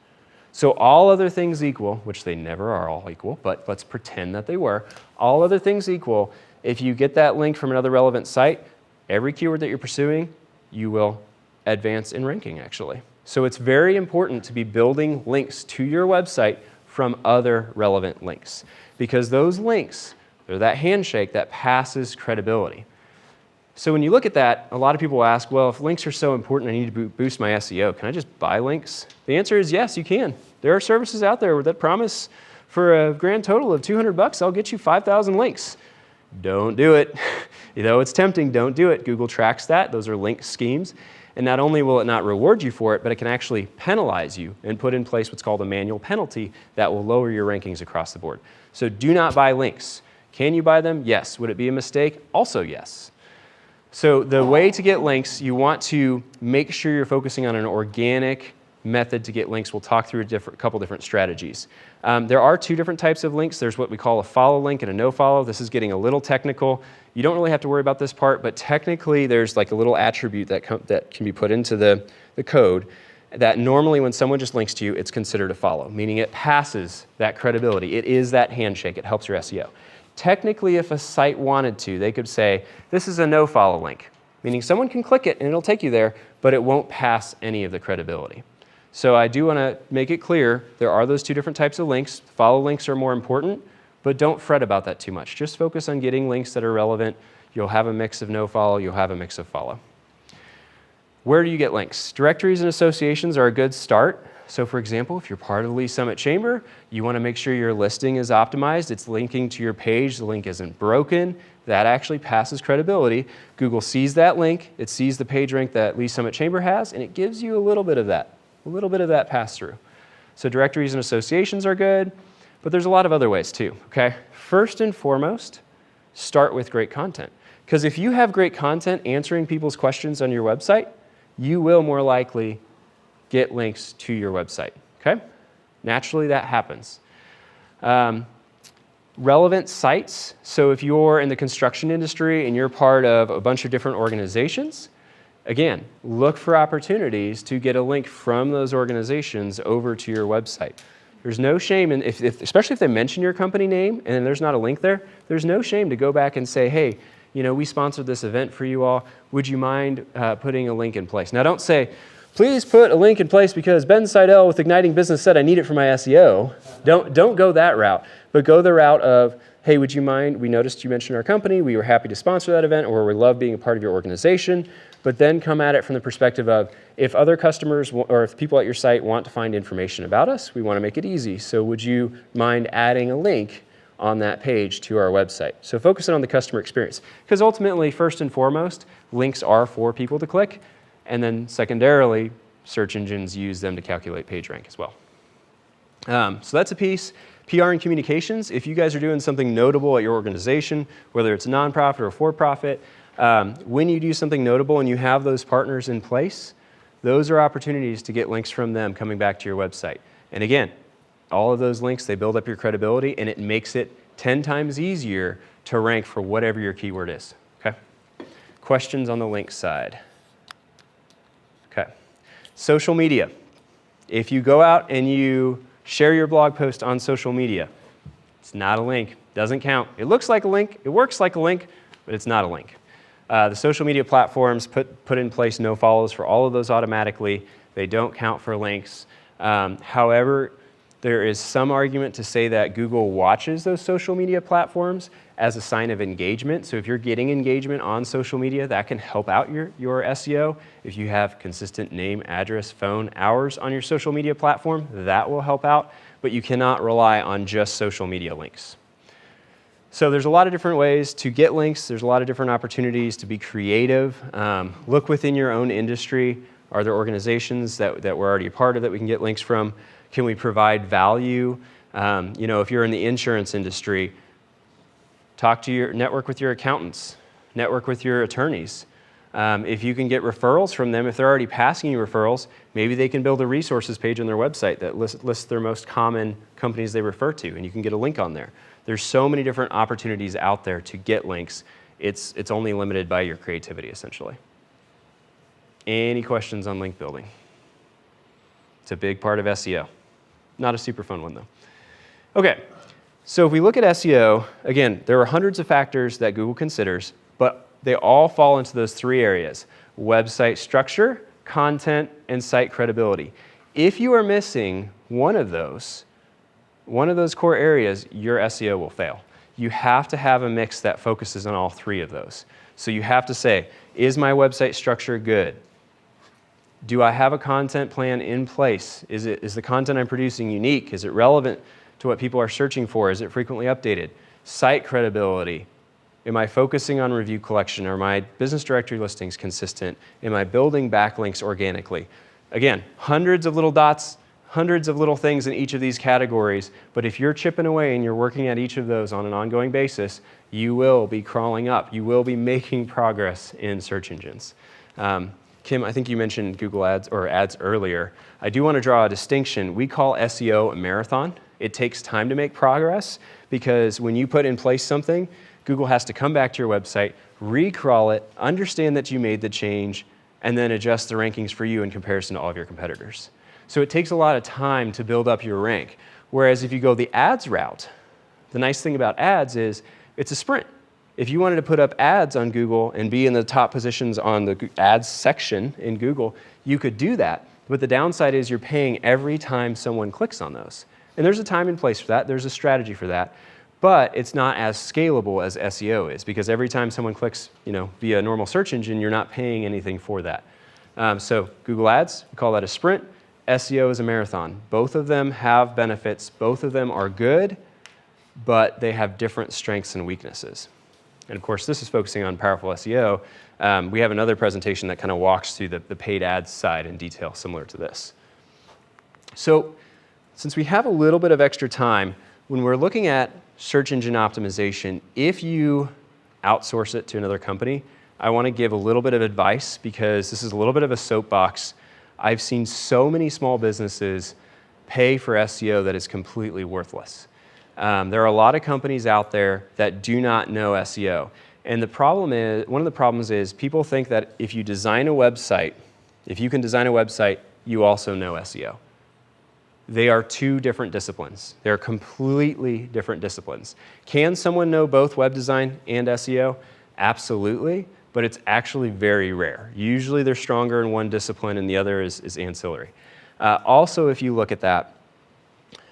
So all other things equal, which they never are all equal, but let's pretend that they were, all other things equal, if you get that link from another relevant site, every keyword that you're pursuing, you will advance in ranking, actually. So it's very important to be building links to your website from other relevant links, because those links, they're that handshake that passes credibility. So when you look at that, a lot of people ask, well, if links are so important, I need to boost my SEO. Can I just buy links? The answer is yes, you can. There are services out there that promise for a grand total of $200, I'll get you 5,000 links. Don't do it. Though it's tempting, don't do it. Google tracks that. Those are link schemes. And not only will it not reward you for it, but it can actually penalize you and put in place what's called a manual penalty that will lower your rankings across the board. So do not buy links. Can you buy them? Yes. Would it be a mistake? Also yes. So the way to get links, you want to make sure you're focusing on an organic method to get links. We'll talk through a couple different strategies. There are two different types of links. There's what we call a follow link and a no follow. This is getting a little technical. You don't really have to worry about this part, but technically there's like a little attribute that can be put into the code that normally when someone just links to you, it's considered a follow, meaning it passes that credibility. It is that handshake. It helps your SEO. Technically, if a site wanted to, they could say, this is a no follow link, meaning someone can click it and it'll take you there, but it won't pass any of the credibility. So I do want to make it clear, there are those two different types of links. Follow links are more important, but don't fret about that too much. Just focus on getting links that are relevant. You'll have a mix of no follow, you'll have a mix of follow. Where do you get links? Directories and associations are a good start. So for example, if you're part of the Lee Summit Chamber, you want to make sure your listing is optimized. It's linking to your page. The link isn't broken. That actually passes credibility. Google sees that link. It sees the page rank that Lee Summit Chamber has, and it gives you a little bit of that pass through. So directories and associations are good, but there's a lot of other ways too, okay? First and foremost, start with great content. Because if you have great content answering people's questions on your website, you will more likely get links to your website, okay? Naturally, that happens. Relevant sites, so if you're in the construction industry and you're part of a bunch of different organizations, again, look for opportunities to get a link from those organizations over to your website. There's no shame, in especially if they mention your company name and there's not a link there, there's no shame to go back and say, hey, you know, we sponsored this event for you all. Would you mind putting a link in place? Now, don't say, please put a link in place because Ben Seidel with Igniting Business said I need it for my SEO. Don't go that route, but go the route of, hey, would you mind? We noticed you mentioned our company. We were happy to sponsor that event, or we love being a part of your organization. But then come at it from the perspective of, if other customers or if people at your site want to find information about us, we want to make it easy. So would you mind adding a link on that page to our website? So focusing on the customer experience. Because ultimately, first and foremost, links are for people to click. And then secondarily, search engines use them to calculate page rank as well. So that's a piece. PR and communications, if you guys are doing something notable at your organization, whether it's a nonprofit or for-profit, when you do something notable and you have those partners in place, those are opportunities to get links from them coming back to your website. And again, all of those links, they build up your credibility and it makes it 10 times easier to rank for whatever your keyword is, okay? Questions on the link side? Okay. Social media. If you go out and you share your blog post on social media, it's not a link, doesn't count. It looks like a link, it works like a link, but it's not a link. The social media platforms put in place no follows for all of those automatically. They don't count for links. However, there is some argument to say that Google watches those social media platforms as a sign of engagement. So if you're getting engagement on social media, that can help out your SEO. If you have consistent name, address, phone, hours on your social media platform, that will help out. But you cannot rely on just social media links. So there's a lot of different ways to get links. There's a lot of different opportunities to be creative. Look within your own industry. Are there organizations that we're already a part of that we can get links from? Can we provide value? You know, if you're in the insurance industry, network with your accountants, network with your attorneys. If you can get referrals from them, if they're already passing you referrals, maybe they can build a resources page on their website that lists their most common companies they refer to, and you can get a link on there. There's so many different opportunities out there to get links. It's only limited by your creativity, essentially. Any questions on link building? It's a big part of SEO. Not a super fun one, though. Okay, so if we look at SEO, again, there are hundreds of factors that Google considers, but they all fall into those three areas: website structure, content, and site credibility. If you are missing one of those core areas, your SEO will fail. You have to have a mix that focuses on all three of those. So you have to say, is my website structure good? Do I have a content plan in place? Is the content I'm producing unique? Is it relevant to what people are searching for? Is it frequently updated? Site credibility. Am I focusing on review collection? Are my business directory listings consistent? Am I building backlinks organically? Again, hundreds of little dots, hundreds of little things in each of these categories, but if you're chipping away and you're working at each of those on an ongoing basis, you will be crawling up. You will be making progress in search engines. Kim, I think you mentioned Google Ads or ads earlier. I do want to draw a distinction. We call SEO a marathon. It takes time to make progress because when you put in place something, Google has to come back to your website, recrawl it, understand that you made the change, and then adjust the rankings for you in comparison to all of your competitors. So it takes a lot of time to build up your rank. Whereas if you go the ads route, the nice thing about ads is it's a sprint. If you wanted to put up ads on Google and be in the top positions on the ads section in Google, you could do that. But the downside is you're paying every time someone clicks on those. And there's a time and place for that. There's a strategy for that. But it's not as scalable as SEO is because every time someone clicks, via a normal search engine, you're not paying anything for that. So Google Ads, we call that a sprint. SEO is a marathon. Both of them have benefits. Both of them are good, but they have different strengths and weaknesses. And of course, this is focusing on powerful SEO. We have another presentation that kind of walks through the paid ads side in detail, similar to this. So since we have a little bit of extra time, when we're looking at search engine optimization, if you outsource it to another company, I want to give a little bit of advice because this is a little bit of a soapbox. I've seen so many small businesses pay for SEO that is completely worthless. There are a lot of companies out there that do not know SEO. And one of the problems is people think that if you design a website, if you can design a website, you also know SEO. They are two different disciplines. They're completely different disciplines. Can someone know both web design and SEO? Absolutely, but it's actually very rare. Usually they're stronger in one discipline and the other is ancillary. Also, if you look at that,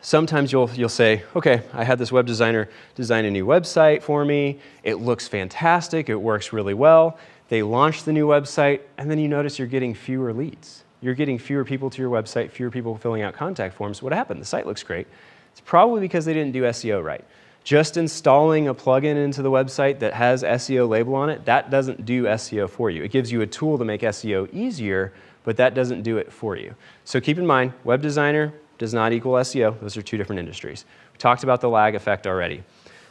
sometimes you'll say, okay, I had this web designer design a new website for me. It looks fantastic. It works really well. They launch the new website, and then you notice you're getting fewer leads. You're getting fewer people to your website, fewer people filling out contact forms. What happened? The site looks great. It's probably because they didn't do SEO right. Just installing a plugin into the website that has SEO label on it, that doesn't do SEO for you. It gives you a tool to make SEO easier, but that doesn't do it for you. So keep in mind, web designer does not equal SEO. Those are two different industries. We talked about the lag effect already.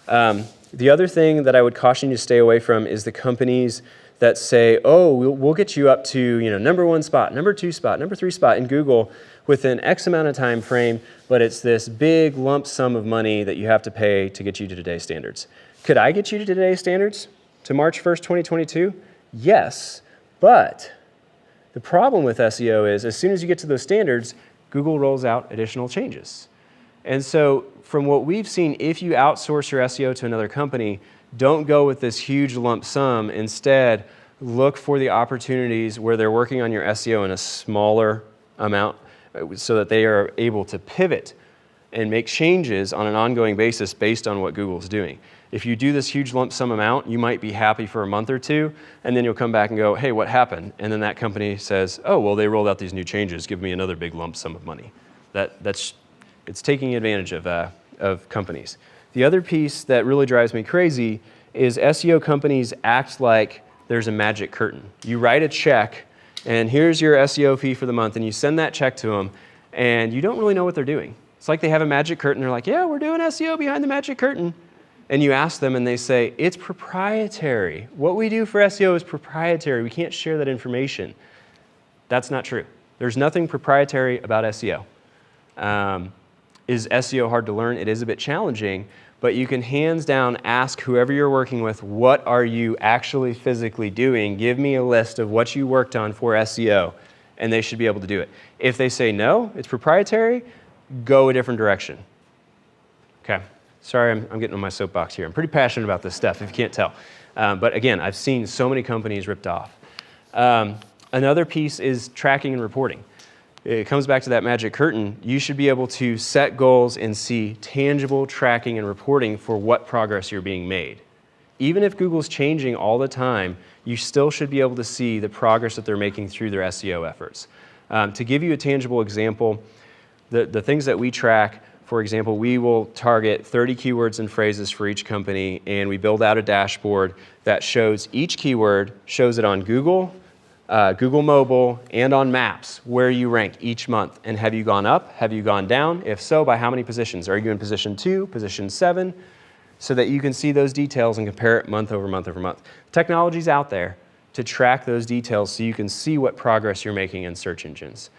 The other thing that I would caution you to stay away from is the companies that say, oh, we'll get you up to number 1 spot, number 2 spot, number 3 spot in Google within X amount of time frame, but it's this big lump sum of money that you have to pay to get you to today's standards. Could I get you to today's standards? To March 1st, 2022? Yes, but the problem with SEO is as soon as you get to those standards, Google rolls out additional changes. And so from what we've seen, if you outsource your SEO to another company, don't go with this huge lump sum. Instead, look for the opportunities where they're working on your SEO in a smaller amount so that they are able to pivot and make changes on an ongoing basis based on what Google's doing. If you do this huge lump sum amount, you might be happy for a month or two, and then you'll come back and go, hey, what happened? And then that company says, oh, well, they rolled out these new changes. Give me another big lump sum of money. It's taking advantage of companies. The other piece that really drives me crazy is SEO companies act like there's a magic curtain. You write a check, and here's your SEO fee for the month, and you send that check to them, and you don't really know what they're doing. It's like they have a magic curtain. They're like, yeah, we're doing SEO behind the magic curtain. And you ask them, and they say, it's proprietary. What we do for SEO is proprietary. We can't share that information. That's not true. There's nothing proprietary about SEO. Is SEO hard to learn? It is a bit challenging, but you can hands down ask whoever you're working with, what are you actually physically doing? Give me a list of what you worked on for SEO, and they should be able to do it. If they say no, it's proprietary, go a different direction. Okay, sorry, I'm getting on my soapbox here. I'm pretty passionate about this stuff, if you can't tell. But again, I've seen so many companies ripped off. Another piece is tracking and reporting. It comes back to that magic curtain. You should be able to set goals and see tangible tracking and reporting for what progress you're being made. Even if Google's changing all the time, you still should be able to see the progress that they're making through their SEO efforts. To give you a tangible example, the things that we track, for example, we will target 30 keywords and phrases for each company, and we build out a dashboard that shows each keyword, shows it on Google, Google Mobile, and on Maps, where you rank each month. And have you gone up? Have you gone down? If so, by how many positions? Are you in position 2, position 7? So that you can see those details and compare it month over month over month. Technology's out there to track those details so you can see what progress you're making in search engines.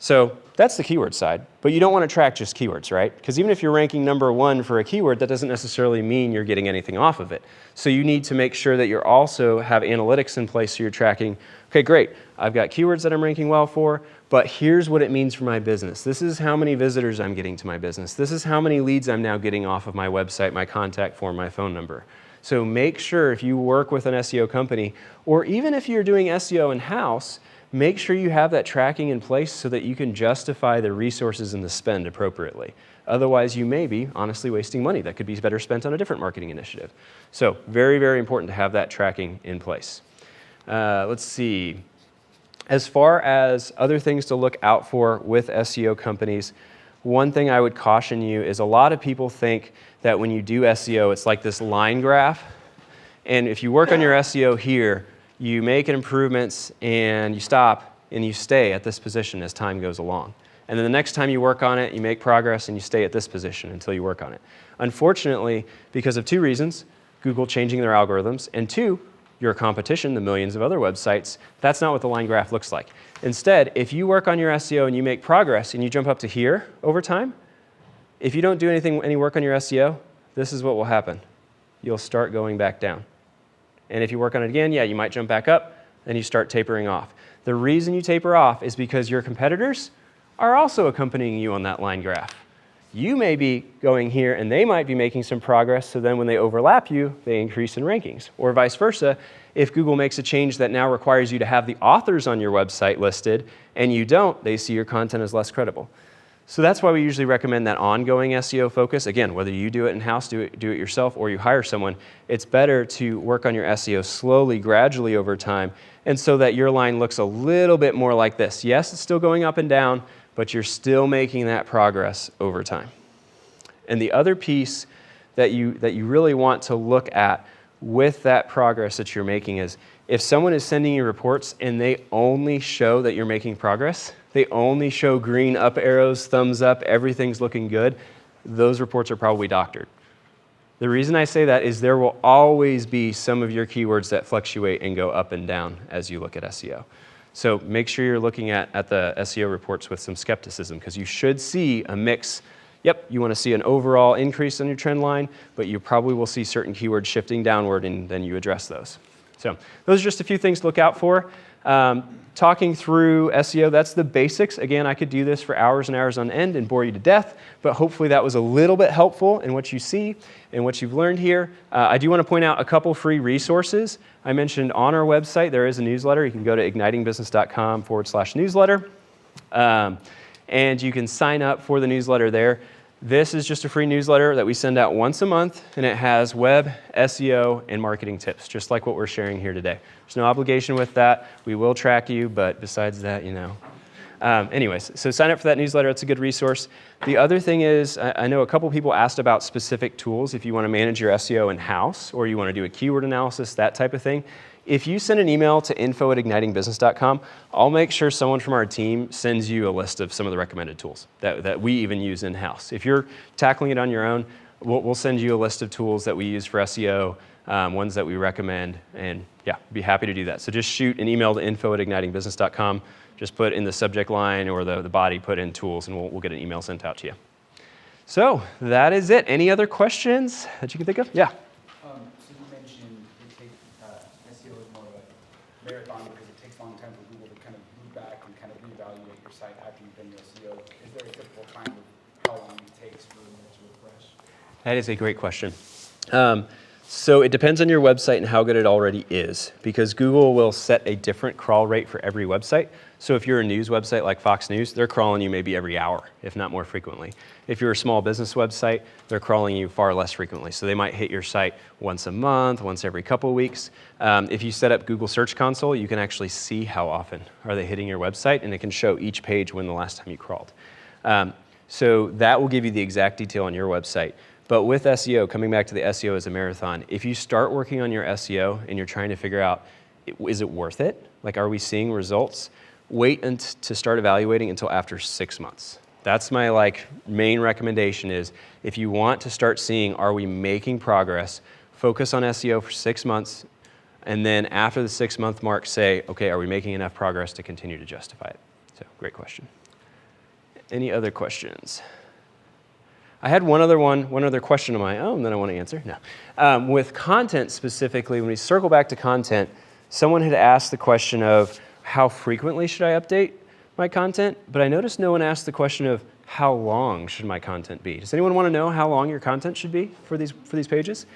So that's the keyword side, but you don't want to track just keywords, right? Because even if you're ranking number 1 for a keyword, that doesn't necessarily mean you're getting anything off of it. So you need to make sure that you also have analytics in place so you're tracking, okay, great, I've got keywords that I'm ranking well for, but here's what it means for my business. This is how many visitors I'm getting to my business. This is how many leads I'm now getting off of my website, my contact form, my phone number. So make sure if you work with an SEO company, or even if you're doing SEO in-house, make sure you have that tracking in place so that you can justify the resources and the spend appropriately. Otherwise, you may be honestly wasting money that could be better spent on a different marketing initiative. So very, very important to have that tracking in place. Let's see. As far as other things to look out for with SEO companies, one thing I would caution you is a lot of people think that when you do SEO, it's like this line graph. And if you work on your SEO here, you make improvements and you stop and you stay at this position as time goes along. And then the next time you work on it, you make progress and you stay at this position until you work on it. Unfortunately, because of 2 reasons, Google changing their algorithms, and 2, your competition, the millions of other websites, that's not what the line graph looks like. Instead, if you work on your SEO and you make progress and you jump up to here over time, if you don't do any work on your SEO, this is what will happen. You'll start going back down. And if you work on it again, yeah, you might jump back up, and you start tapering off. The reason you taper off is because your competitors are also accompanying you on that line graph. You may be going here, and they might be making some progress, so then when they overlap you, they increase in rankings. Or vice versa, if Google makes a change that now requires you to have the authors on your website listed, and you don't, they see your content as less credible. So that's why we usually recommend that ongoing SEO focus. Again, whether you do it in-house, do it yourself, or you hire someone, it's better to work on your SEO slowly, gradually over time, and so that your line looks a little bit more like this. Yes, it's still going up and down, but you're still making that progress over time. And the other piece that you really want to look at with that progress that you're making is if someone is sending you reports and they only show that you're making progress, they only show green up arrows, thumbs up, everything's looking good, those reports are probably doctored. The reason I say that is there will always be some of your keywords that fluctuate and go up and down as you look at SEO. So make sure you're looking at the SEO reports with some skepticism, because you should see a mix. Yep, you want to see an overall increase in your trend line, but you probably will see certain keywords shifting downward, and then you address those. So those are just a few things to look out for. Talking through SEO, that's the basics. Again, I could do this for hours and hours on end and bore you to death, but hopefully that was a little bit helpful in what you see and what you've learned here. I do want to point out a couple free resources. I mentioned on our website there is a newsletter. You can go to ignitingbusiness.com/newsletter, and you can sign up for the newsletter there. This is just a free newsletter that we send out once a month, and it has web, SEO, and marketing tips, just like what we're sharing here today. There's no obligation with that. We will track you, but besides that, you know. Anyways, so sign up for that newsletter. It's a good resource. The other thing is, I know a couple people asked about specific tools if you want to manage your SEO in-house, or you want to do a keyword analysis, that type of thing. If you send an email to info@ignitingbusiness.com, I'll make sure someone from our team sends you a list of some of the recommended tools that we even use in-house. If you're tackling it on your own, we'll send you a list of tools that we use for SEO, ones that we recommend, and yeah, be happy to do that. So just shoot an email to info@ignitingbusiness.com. Just put in the subject line or the body, put in tools, and we'll get an email sent out to you. So that is it. Any other questions that you can think of? Yeah. So you mentioned it takes SEO is more of a marathon because it takes a long time for Google to kind of move back and kind of reevaluate your site after you've done your SEO. Is there a typical time of how long it takes for it to refresh? That is a great question. So it depends on your website and how good it already is, because Google will set a different crawl rate for every website. So if you're a news website like Fox News, they're crawling you maybe every hour, if not more frequently. If you're a small business website, they're crawling you far less frequently. So they might hit your site once a month, once every couple of weeks. If you set up Google Search Console, you can actually see how often are they hitting your website, and it can show each page when the last time you crawled. So that will give you the exact detail on your website. But with SEO, coming back to the SEO as a marathon, if you start working on your SEO and you're trying to figure out, is it worth it? Like, are we seeing results? Wait to start evaluating until after 6 months. That's my main recommendation is, if you want to start seeing, are we making progress, focus on SEO for 6 months, and then after the 6-month mark say, okay, are we making enough progress to continue to justify it? So, great question. Any other questions? I had one other question of my own that I want to answer. No. With content specifically, when we circle back to content, someone had asked the question of how frequently should I update my content, but I noticed no one asked the question of how long should my content be. Does anyone want to know how long your content should be for these pages?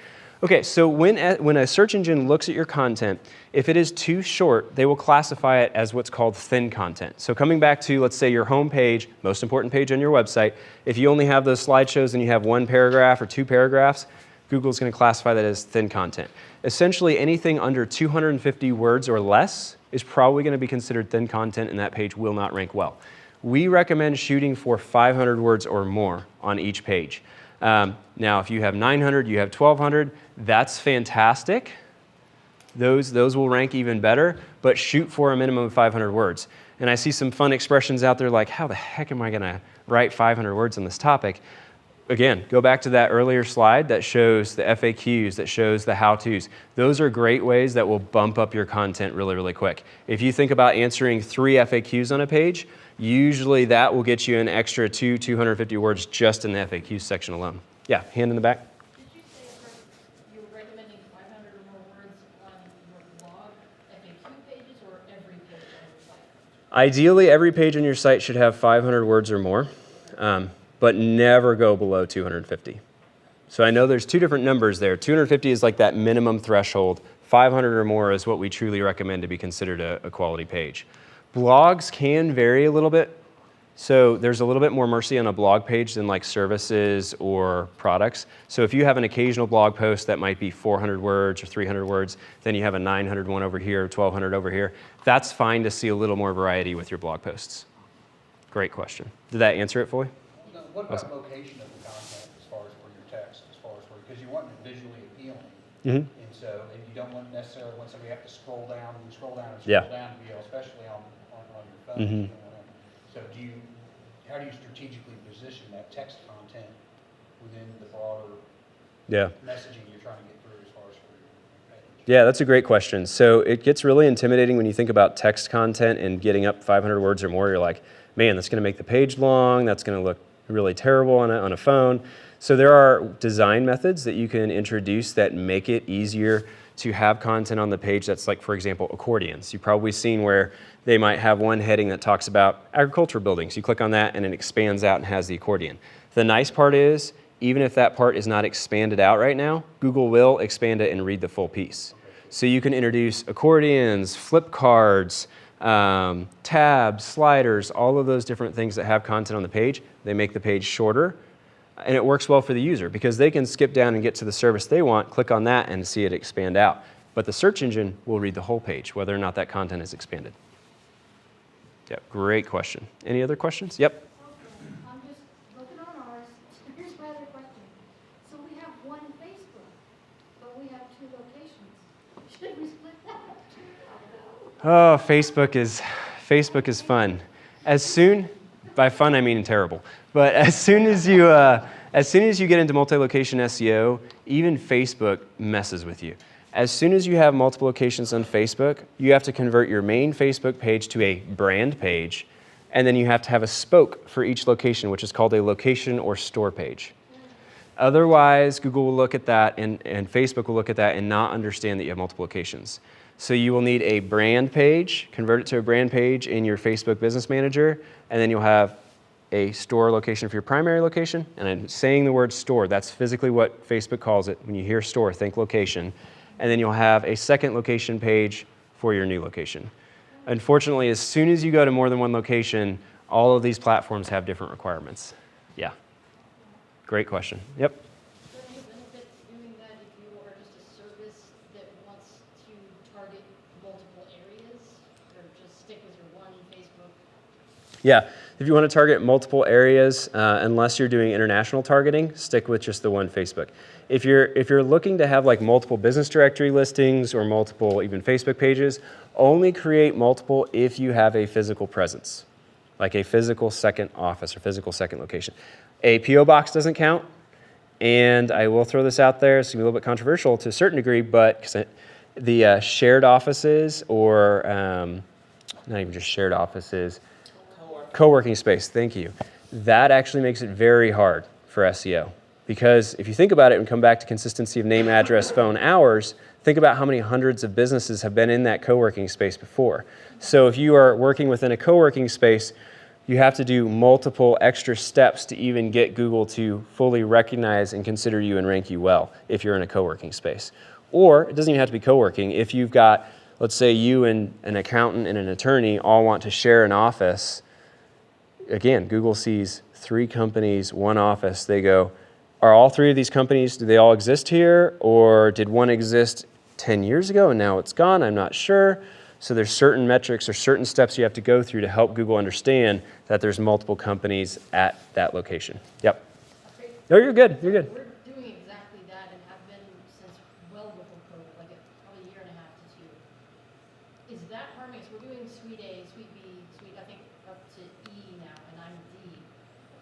Okay, so when a search engine looks at your content, if it is too short, they will classify it as what's called thin content. So coming back to, let's say, your home page, most important page on your website, if you only have those slideshows and you have 1 paragraph or 2 paragraphs, Google's going to classify that as thin content. Essentially, anything under 250 words or less is probably going to be considered thin content, and that page will not rank well. We recommend shooting for 500 words or more on each page. Now, if you have 900, you have 1,200, that's fantastic. Those will rank even better, but shoot for a minimum of 500 words. And I see some fun expressions out there like, how the heck am I going to write 500 words on this topic? Again, go back to that earlier slide that shows the FAQs, that shows the how-tos. Those are great ways that will bump up your content really, really quick. If you think about answering 3 FAQs on a page, usually that will get you an extra 250 words just in the FAQs section alone. Yeah, hand in the back. Did you say you were recommending 500 or more words on your blog FAQ pages or every page on your site? Ideally, every page on your site should have 500 words or more, but never go below 250. So I know there's 2 different numbers there. 250 is like that minimum threshold. 500 or more is what we truly recommend to be considered a quality page. Blogs can vary a little bit. So there's a little bit more mercy on a blog page than like services or products. So if you have an occasional blog post that might be 400 words or 300 words, then you have a 900 one over here, 1,200 over here, that's fine to see a little more variety with your blog posts. Great question. Did that answer it fully? What about location of the content as far as for your text, because you want it visually appealing? Mm-hmm. And so, and you don't want necessarily want somebody to have to scroll down and scroll down and Yeah. scroll down, especially on your phone. Mm-hmm. So how do you strategically position that text content within the broader messaging you're trying to get through as far as for your page? Yeah, that's a great question. So it gets really intimidating when you think about text content and getting up 500 words or more. You're like, man, that's going to make the page long. That's going to look really terrible on a phone. So there are design methods that you can introduce that make it easier to have content on the page that's like, for example, accordions. You've probably seen where they might have one heading that talks about agriculture buildings. You click on that and it expands out and has the accordion. The nice part is, even if that part is not expanded out right now, Google will expand it and read the full piece. So you can introduce accordions, flip cards, tabs, sliders, all of those different things that have content on the page. They make the page shorter, and it works well for the user because they can skip down and get to the service they want, click on that, and see it expand out. But the search engine will read the whole page, whether or not that content is expanded. Yeah, great question. Any other questions? Yep. Okay, I'm just looking on ours. Here's my other question. So we have one Facebook, but we have 2 locations. Should we split that up? Oh, Facebook is fun. By fun I mean terrible. But as soon as you get into multi-location SEO, even Facebook messes with you. As soon as you have multiple locations on Facebook, you have to convert your main Facebook page to a brand page, and then you have to have a spoke for each location, which is called a location or store page. Otherwise, Google will look at that and Facebook will look at that and not understand that you have multiple locations. So you will need a brand page, convert it to a brand page in your Facebook Business Manager, and then you'll have a store location for your primary location, and I'm saying the word store. That's physically what Facebook calls it. When you hear store, think location. And then you'll have a second location page for your new location. Unfortunately, as soon as you go to more than one location, all of these platforms have different requirements. Yeah. Great question. Yep. Is there any benefit to doing that if you are just a service that wants to target multiple areas, or just stick with your one Facebook? Yeah, if you want to target multiple areas, unless you're doing international targeting, stick with just the one Facebook. If you're looking to have like multiple business directory listings or multiple even Facebook pages, only create multiple if you have a physical presence, like a physical second office or physical second location. A PO box doesn't count, and I will throw this out there. It's gonna be a little bit controversial to a certain degree, but the shared offices or not even just shared offices, co-working space, thank you. That actually makes it very hard for SEO. Because if you think about it and come back to consistency of name, address, phone, hours, think about how many hundreds of businesses have been in that co-working space before. So if you are working within a co-working space, you have to do multiple extra steps to even get Google to fully recognize and consider you and rank you well if you're in a co-working space. Or it doesn't even have to be co-working. If you've got, let's say you and an accountant and an attorney all want to share an office, again, Google sees 3 companies, 1 office. They go, are all 3 of these companies, do they all exist here? Or did one exist 10 years ago and now it's gone? I'm not sure. So there's certain metrics or certain steps you have to go through to help Google understand that there's multiple companies at that location. Yep. Okay. No, you're good. You're good. We're doing exactly that and have been since well before COVID, like probably a year and a half to 2. Is that harming us? We're doing Suite A, Suite B, Suite, I think up to E now, and I'm D.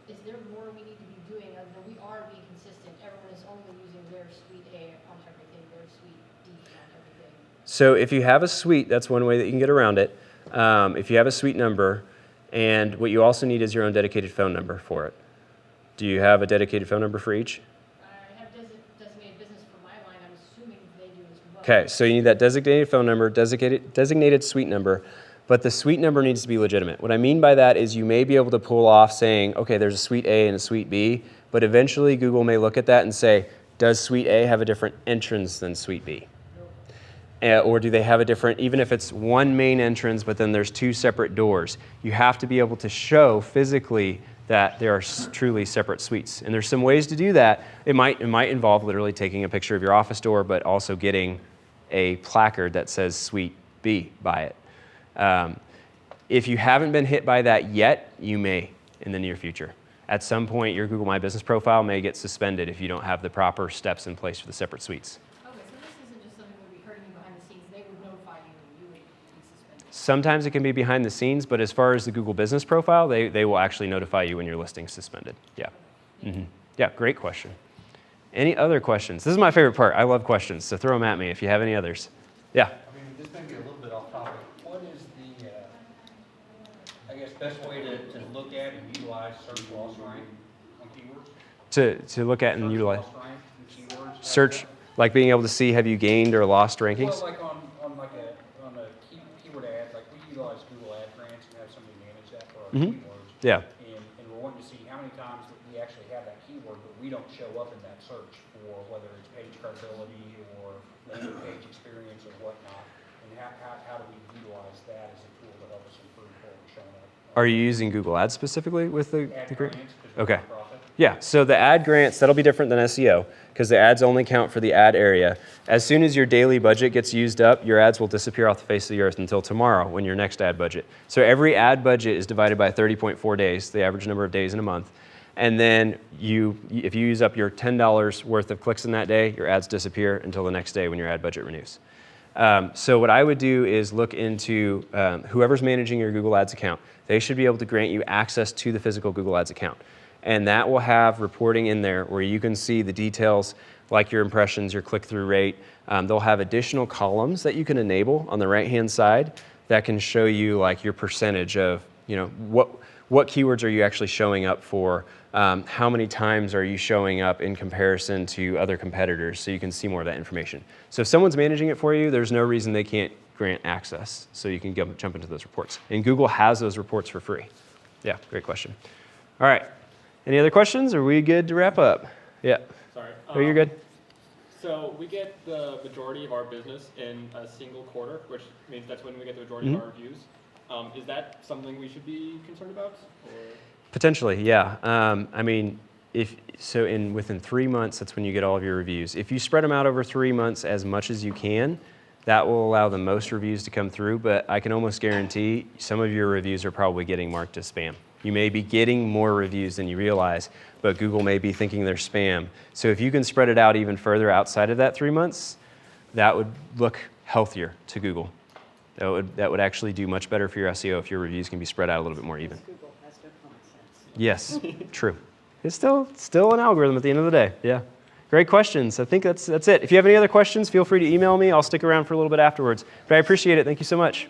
Is there more we need to be doing other than we are being consistent? Everyone is only using their Suite A on everything, their Suite D on everything. So if you have a suite, that's one way that you can get around it. If you have a suite number, and what you also need is your own dedicated phone number for it. Do you have a dedicated phone number for each? I have designated business for my line. I'm assuming they do as well. Okay, so you need that designated phone number, designated suite number, but the suite number needs to be legitimate. What I mean by that is you may be able to pull off saying, okay, there's a suite A and a suite B, but eventually Google may look at that and say, does suite A have a different entrance than suite B? Or do they have a different, even if it's one main entrance, but then there's 2 separate doors, you have to be able to show physically that there are truly separate suites. And there's some ways to do that. It might involve literally taking a picture of your office door, but also getting a placard that says Suite B by it. If you haven't been hit by that yet, you may in the near future. At some point, your Google My Business profile may get suspended if you don't have the proper steps in place for the separate suites. Okay, so this isn't just something that would be hurting you behind the scenes. They would notify you and you would be suspended. Sometimes it can be behind the scenes, but as far as the Google Business profile, they will actually notify you when your listing's suspended. Yeah. Yeah, great question. Any other questions? This is my favorite part. I love questions, so throw them at me if you have any others. Yeah. I mean, this may be a little bit off topic. What is the, I guess, best way to look at and utilize search loss rank on keywords? To look at and utilize. Search loss rank and keywords? Search, like being able to see have you gained or lost rankings? Well, like on a keyword ad, like we utilize Google Ad Grants and have somebody manage that for our keywords. Yeah. And we're wanting to see how many times that we actually have that keyword, but we don't show up in that search for whether it's page credibility or landing page experience or whatnot. And how do we utilize that as a tool to help us improve what we're showing up? Are you using Google Ads specifically with the Ad grant? grants, 'cause we're Okay. a nonprofit. Yeah, so the ad grants, that'll be different than SEO because the ads only count for the ad area. As soon as your daily budget gets used up, your ads will disappear off the face of the earth until tomorrow when your next ad budget. So every ad budget is divided by 30.4 days, the average number of days in a month. And then if you use up your $10 worth of clicks in that day, your ads disappear until the next day when your ad budget renews. So what I would do is look into whoever's managing your Google Ads account. They should be able to grant you access to the physical Google Ads account. And that will have reporting in there where you can see the details like your impressions, your click-through rate. They'll have additional columns that you can enable on the right-hand side that can show you like your percentage of, what keywords are you actually showing up for, how many times are you showing up in comparison to other competitors, so you can see more of that information. So if someone's managing it for you, there's no reason they can't grant access, so you can jump into those reports. And Google has those reports for free. Yeah, great question. All right. Any other questions? Are we good to wrap up? Yeah. Sorry. Oh, you're good. So we get the majority of our business in a single quarter, which means that's when we get the majority of our reviews. Is that something we should be concerned about? Or? Potentially, yeah. I mean, within 3 months, that's when you get all of your reviews. If you spread them out over 3 months as much as you can, that will allow the most reviews to come through, but I can almost guarantee some of your reviews are probably getting marked as spam. You may be getting more reviews than you realize, but Google may be thinking they're spam. So if you can spread it out even further outside of that 3 months, that would look healthier to Google. That would actually do much better for your SEO if your reviews can be spread out a little bit more even. Google has no common sense. Yes, true. It's still an algorithm at the end of the day. Yeah. Great questions. I think that's it. If you have any other questions, feel free to email me. I'll stick around for a little bit afterwards. But I appreciate it. Thank you so much.